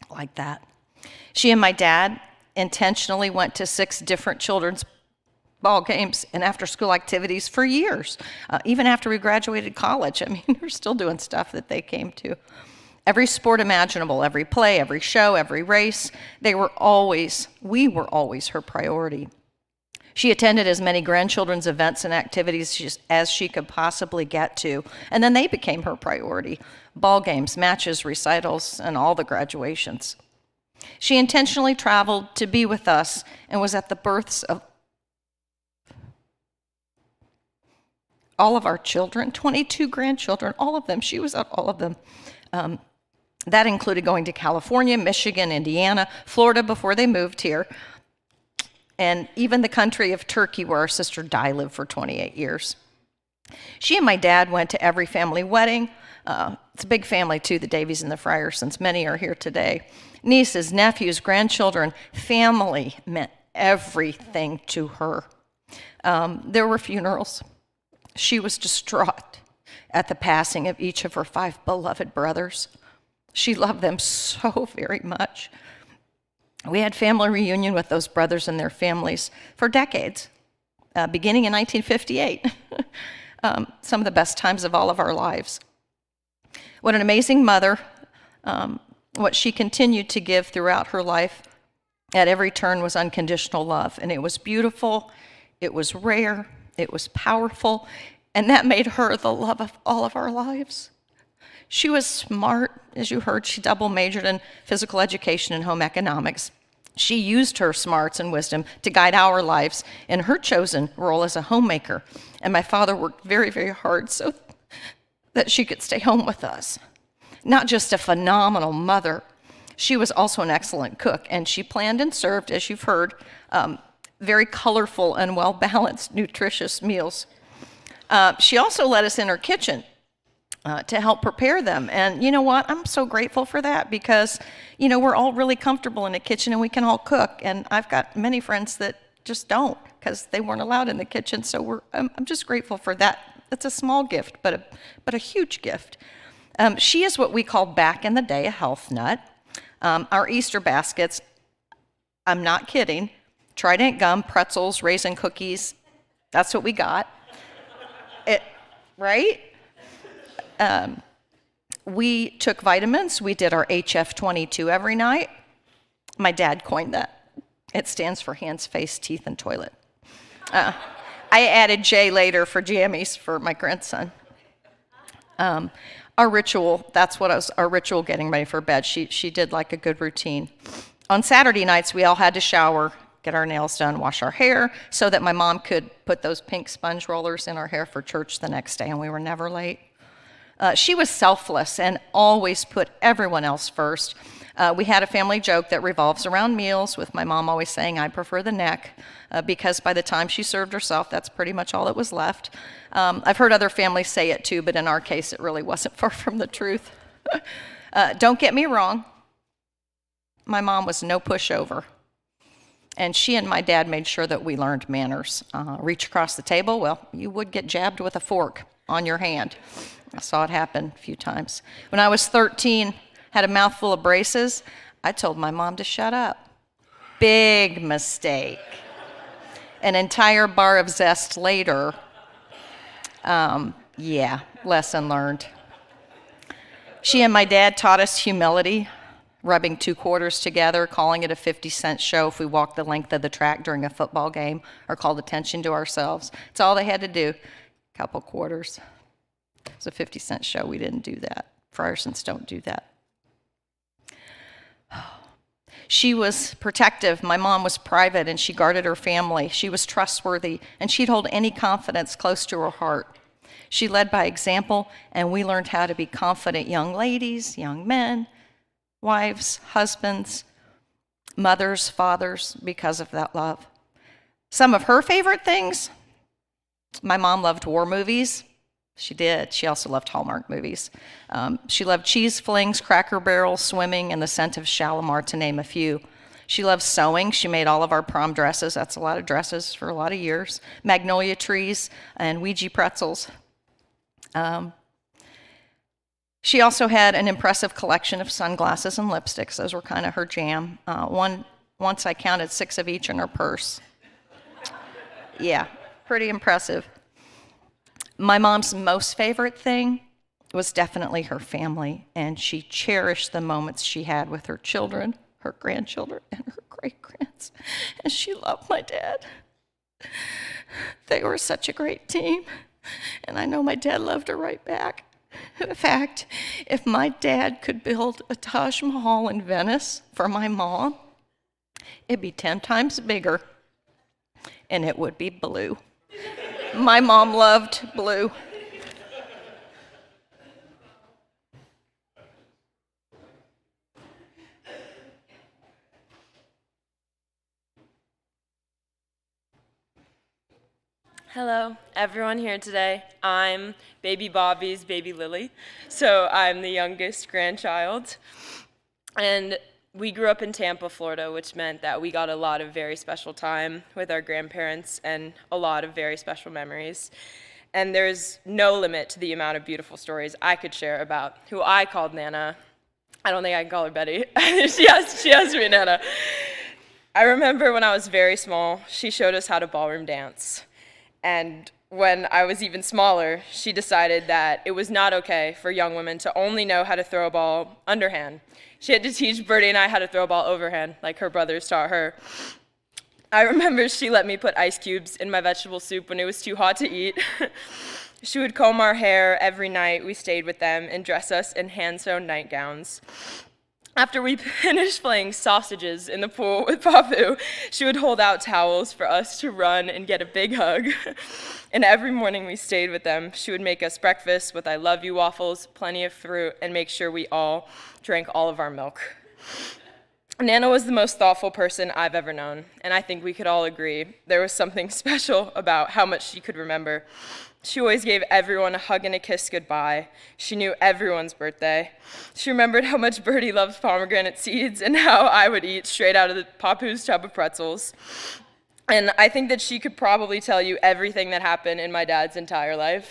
like that. She and my dad intentionally went to 6 different children's ball games and after-school activities for years, even after we graduated college. I mean, we're still doing stuff that they came to. Every sport imaginable, every play, every show, every race, we were always her priority. She attended as many grandchildren's events and activities as she could possibly get to, and then they became her priority: ball games, matches, recitals, and all the graduations. She intentionally traveled to be with us and was at the births of all of our children, 22 grandchildren, all of them. She was at all of them. That included going to California, Michigan, Indiana, Florida before they moved here, and even the country of Turkey, where our sister Di lived for 28 years. She and my dad went to every family wedding. It's a big family, too, the Davies and the Friersons. Many are here today. Nieces, nephews, grandchildren, family meant everything to her. There were funerals. She was distraught at the passing of each of her 5 beloved brothers. She loved them so very much. We had family reunion with those brothers and their families for decades, beginning in 1958. Some of the best times of all of our lives. What an amazing mother. What she continued to give throughout her life at every turn was unconditional love. And it was beautiful, it was rare, it was powerful, and that made her the love of all of our lives. She was smart, as you heard. She double majored in physical education and home economics. She used her smarts and wisdom to guide our lives in her chosen role as a homemaker. And my father worked very, very hard so that she could stay home with us. Not just a phenomenal mother, she was also an excellent cook, and she planned and served, as you've heard, very colorful and well-balanced, nutritious meals. She also let us in her kitchen to help prepare them. And you know what? I'm so grateful for that because, we're all really comfortable in the kitchen and we can all cook. And I've got many friends that just don't because they weren't allowed in the kitchen. So I'm just grateful for that. It's a small gift, but a huge gift. She is what we call back in the day a health nut. Our Easter baskets, I'm not kidding, Trident gum, pretzels, raisin cookies, that's what we got. Right? We took vitamins. We did our HF22 every night. My dad coined that. It stands for hands, face, teeth, and toilet. I added J later for jammies for my grandson. Our ritual, that's what was our ritual getting ready for bed. She did like a good routine. On Saturday nights, we all had to shower, get our nails done, wash our hair, so that my mom could put those pink sponge rollers in our hair for church the next day, and we were never late. She was selfless and always put everyone else first. We had a family joke that revolves around meals, with my mom always saying, "I prefer the neck," because by the time she served herself, that's pretty much all that was left. I've heard other families say it too, but in our case, it really wasn't far from the truth. Don't get me wrong. My mom was no pushover. And she and my dad made sure that we learned manners. Reach across the table, well, you would get jabbed with a fork on your hand. I saw it happen a few times. When I was 13, had a mouthful of braces, I told my mom to shut up. Big mistake. An entire bar of zest later, yeah, lesson learned. She and my dad taught us humility, rubbing 2 quarters together, calling it a 50-cent show if we walked the length of the track during a football game or called attention to ourselves. It's all they had to do, a couple quarters. It's a 50-cent show. We didn't do that. Friersons don't do that. She was protective. My mom was private, and she guarded her family. She was trustworthy, and she'd hold any confidence close to her heart. She led by example, and we learned how to be confident young ladies, young men, wives, husbands, mothers, fathers, because of that love. Some of her favorite things: my mom loved war movies. She did. She also loved Hallmark movies. She loved cheese flings, Cracker Barrel, swimming, and the scent of Shalimar, to name a few. She loved sewing. She made all of our prom dresses. That's a lot of dresses for a lot of years. Magnolia trees and Ouija pretzels. She also had an impressive collection of sunglasses and lipsticks. Those were kind of her jam. Once I counted 6 of each in her purse. Yeah, pretty impressive. My mom's most favorite thing was definitely her family, and she cherished the moments she had with her children, her grandchildren, and her great-grands. And she loved my dad. They were such a great team, and I know my dad loved her right back. In fact, if my dad could build a Taj Mahal in Venice for my mom, it'd be 10 times bigger, and it would be blue. My mom loved blue.
Hello, everyone here today. I'm baby Bobby's baby Lily, so I'm the youngest grandchild. And we grew up in Tampa, Florida, which meant that we got a lot of very special time with our grandparents and a lot of very special memories. And there's no limit to the amount of beautiful stories I could share about who I called Nana. I don't think I can call her Betty. she has me Nana. I remember when I was very small, she showed us how to ballroom dance. And when I was even smaller, she decided that it was not okay for young women to only know how to throw a ball underhand. She had to teach Bettye and I how to throw a ball overhand, like her brothers taught her. I remember she let me put ice cubes in my vegetable soup when it was too hot to eat. She would comb our hair every night we stayed with them and dress us in hand-sewn nightgowns. After we finished playing sausages in the pool with Papu, she would hold out towels for us to run and get a big hug. And every morning we stayed with them, she would make us breakfast with I love you waffles, plenty of fruit, and make sure we all drank all of our milk. Nana was the most thoughtful person I've ever known, and I think we could all agree there was something special about how much she could remember. She always gave everyone a hug and a kiss goodbye. She knew everyone's birthday. She remembered how much Bettye loved pomegranate seeds and how I would eat straight out of the Papu's tub of pretzels. And I think that she could probably tell you everything that happened in my dad's entire life.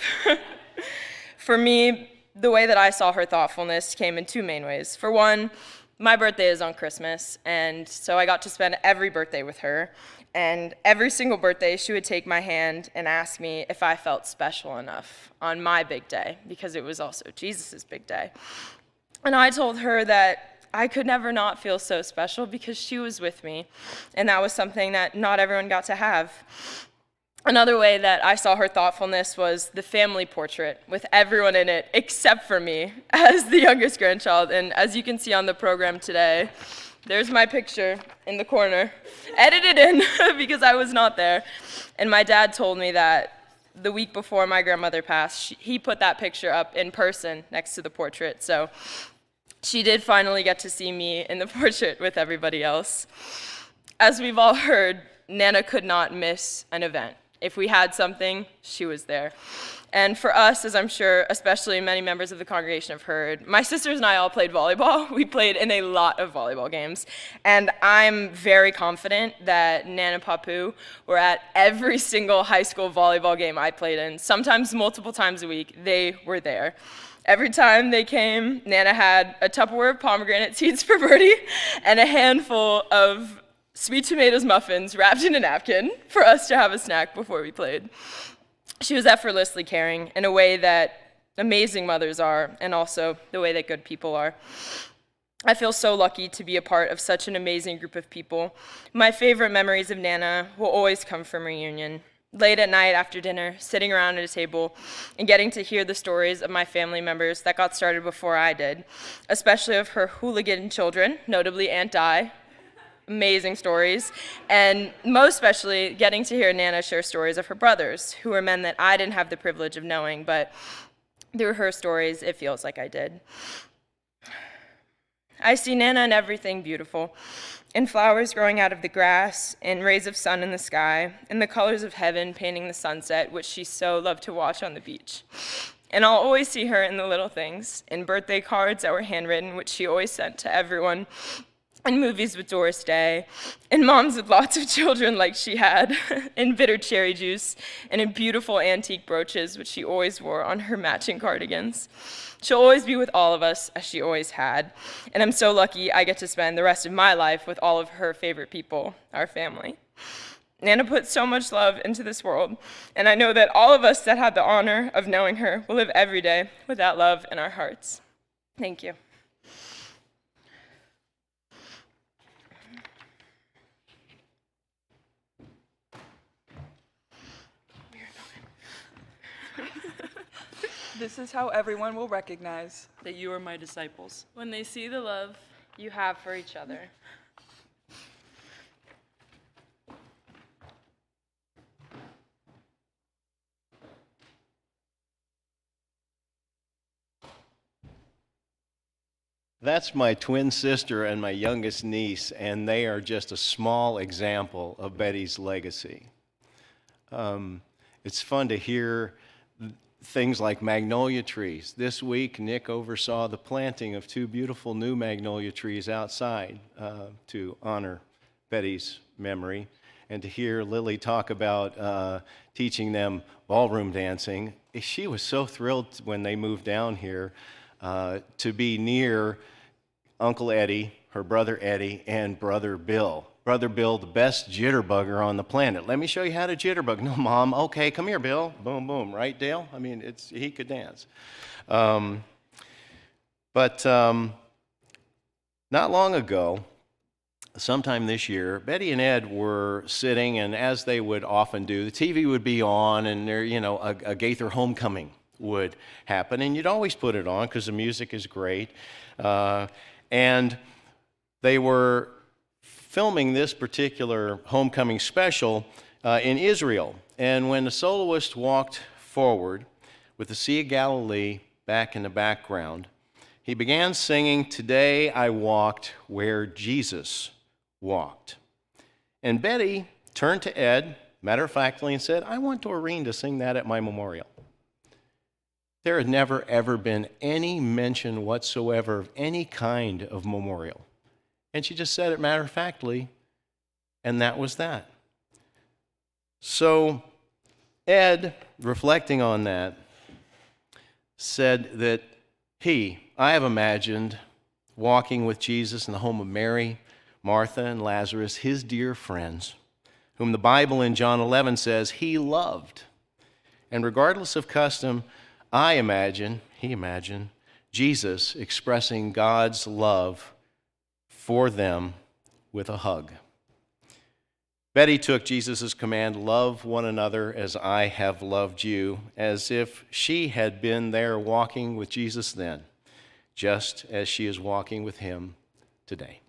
For me, the way that I saw her thoughtfulness came in 2 main ways. For one, my birthday is on Christmas, and so I got to spend every birthday with her. And every single birthday, she would take my hand and ask me if I felt special enough on my big day, because it was also Jesus' big day. And I told her that I could never not feel so special because she was with me, and that was something that not everyone got to have. Another way that I saw her thoughtfulness was the family portrait with everyone in it except for me as the youngest grandchild. And as you can see on the program today, there's my picture in the corner, edited in because I was not there. And my dad told me that the week before my grandmother passed, he put that picture up in person next to the portrait. So she did finally get to see me in the portrait with everybody else. As we've all heard, Nana could not miss an event. If we had something, she was there. And for us, as I'm sure especially many members of the congregation have heard, my sisters and I all played volleyball. We played in a lot of volleyball games. And I'm very confident that Nan and Papu were at every single high school volleyball game I played in. Sometimes multiple times a week, they were there. Every time they came, Nana had a Tupperware of pomegranate seeds for Bettye and a handful of sweet tomatoes muffins wrapped in a napkin for us to have a snack before we played. She was effortlessly caring in a way that amazing mothers are, and also the way that good people are. I feel so lucky to be a part of such an amazing group of people. My favorite memories of Nana will always come from reunion. Late at night after dinner, sitting around at a table and getting to hear the stories of my family members that got started before I did, especially of her hooligan children, notably Aunt Di. Amazing stories, and most especially getting to hear Nana share stories of her brothers, who were men that I didn't have the privilege of knowing, but through her stories, it feels like I did. I see Nana in everything beautiful, in flowers growing out of the grass, in rays of sun in the sky, in the colors of heaven painting the sunset, which she so loved to watch on the beach. And I'll always see her in the little things, in birthday cards that were handwritten, which she always sent to everyone, in movies with Doris Day, in moms with lots of children like she had, in bitter cherry juice, and in beautiful antique brooches, which she always wore on her matching cardigans. She'll always be with all of us, as she always had, and I'm so lucky I get to spend the rest of my life with all of her favorite people, our family. Nana put so much love into this world, and I know that all of us that had the honor of knowing her will live every day with that love in our hearts. Thank you.
This is how everyone will recognize
that you are my disciples.
When they see the love you have for each other.
That's my twin sister and my youngest niece, and they are just a small example of Bettye's legacy. It's fun to hear things like magnolia trees. This week, Nick oversaw the planting of 2 beautiful new magnolia trees outside to honor Bettye's memory, and to hear Lily talk about teaching them ballroom dancing. She was so thrilled when they moved down here to be near Uncle Eddie, her brother Eddie, and brother Bill. Brother Bill, the best jitterbugger on the planet. Let me show you how to jitterbug. No, Mom. Okay, come here, Bill. Boom, boom. Right, Dale? I mean, he could dance. But not long ago, sometime this year, Bettye and Ed were sitting, and as they would often do, the TV would be on, and there, a Gaither homecoming would happen, and you'd always put it on because the music is great. And they were filming this particular homecoming special in Israel. And when the soloist walked forward with the Sea of Galilee back in the background, he began singing, "Today I walked where Jesus walked." And Bettye turned to Ed, matter-of-factly, and said, "I want Doreen to sing that at my memorial." There had never, ever been any mention whatsoever of any kind of memorial. And she just said it matter-of-factly, and that was that. So Ed, reflecting on that, said that I have imagined walking with Jesus in the home of Mary, Martha, and Lazarus, his dear friends, whom the Bible in John 11 says he loved. And regardless of custom, he imagined Jesus expressing God's love for them with a hug. Bettye took Jesus' command, "Love one another as I have loved you," as if she had been there walking with Jesus then, just as she is walking with him today.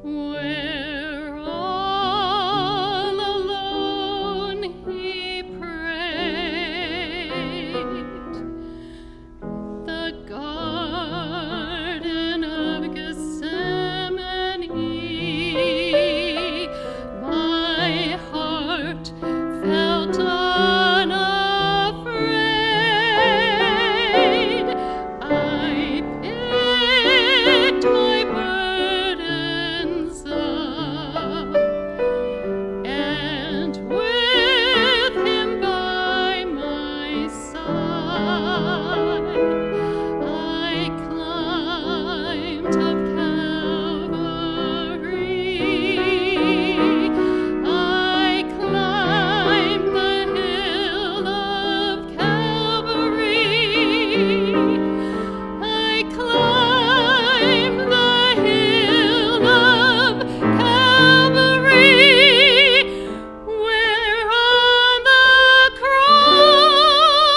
where all alone he prayed. The Garden of Gethsemane, my heart felt unafraid. I picked my burdens up, and with him by my side, I climbed up Calvary. I climbed the hill of Calvary. I climbed the hill of Calvary, where on the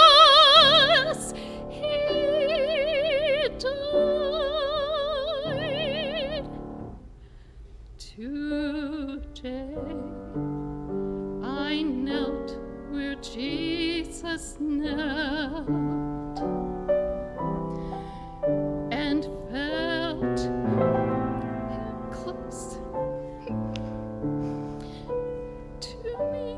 cross he died. Today I knelt where Jesus knelt, and felt him close to me.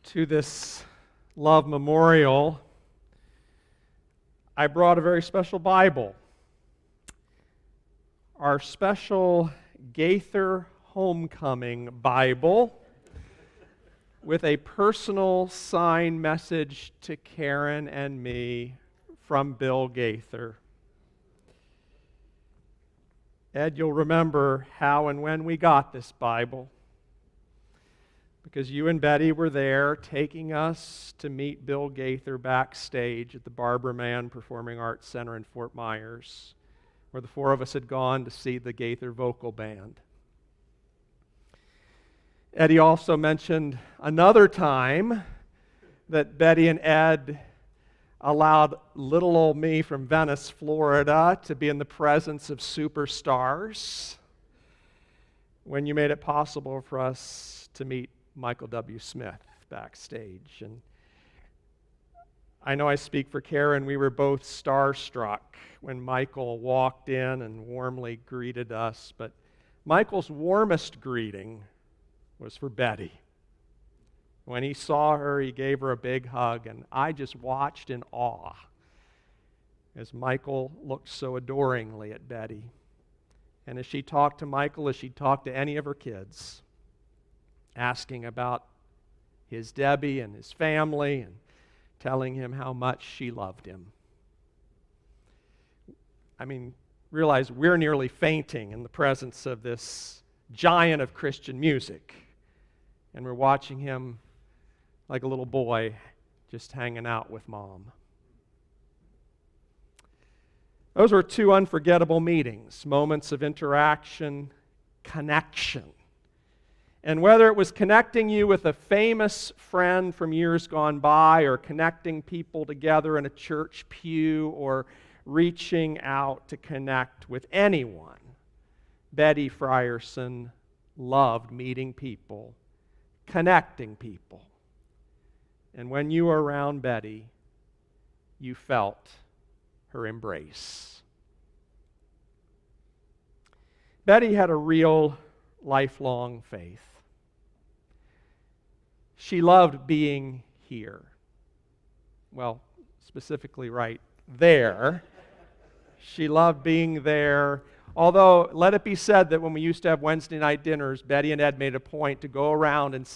To this love memorial, I brought a very special Bible. Our special Gaither Homecoming Bible with a personal signed message to Karen and me from Bill Gaither. Ed, you'll remember how and when we got this Bible, because you and Betty were there taking us to meet Bill Gaither backstage at the Barbara Mann Performing Arts Center in Fort Myers, where the four of us had gone to see the Gaither vocal band. Eddie also mentioned another time that Betty and Ed allowed little old me from Venice, Florida, to be in the presence of superstars when you made it possible for us to meet Michael W. Smith backstage. And I know I speak for Karen, we were both starstruck when Michael walked in and warmly greeted us, but Michael's warmest greeting was for Betty. When he saw her, he gave her a big hug, and I just watched in awe as Michael looked so adoringly at Betty. And as she talked to Michael, as she talked to any of her kids, asking about his Debbie and his family and telling him how much she loved him. I mean, realize we're nearly fainting in the presence of this giant of Christian music, and we're watching him like a little boy just hanging out with Mom. Those were two unforgettable meetings, moments of interaction, connection. And whether it was connecting you with a famous friend from years gone by, or connecting people together in a church pew, or reaching out to connect with anyone, Bettye Frierson loved meeting people, connecting people. And when you were around Betty, you felt her embrace. Betty had a real lifelong faith. She loved being here. Well, specifically right there. She loved being there. Although, let it be said that when we used to have Wednesday night dinners, Betty and Ed made a point to go around and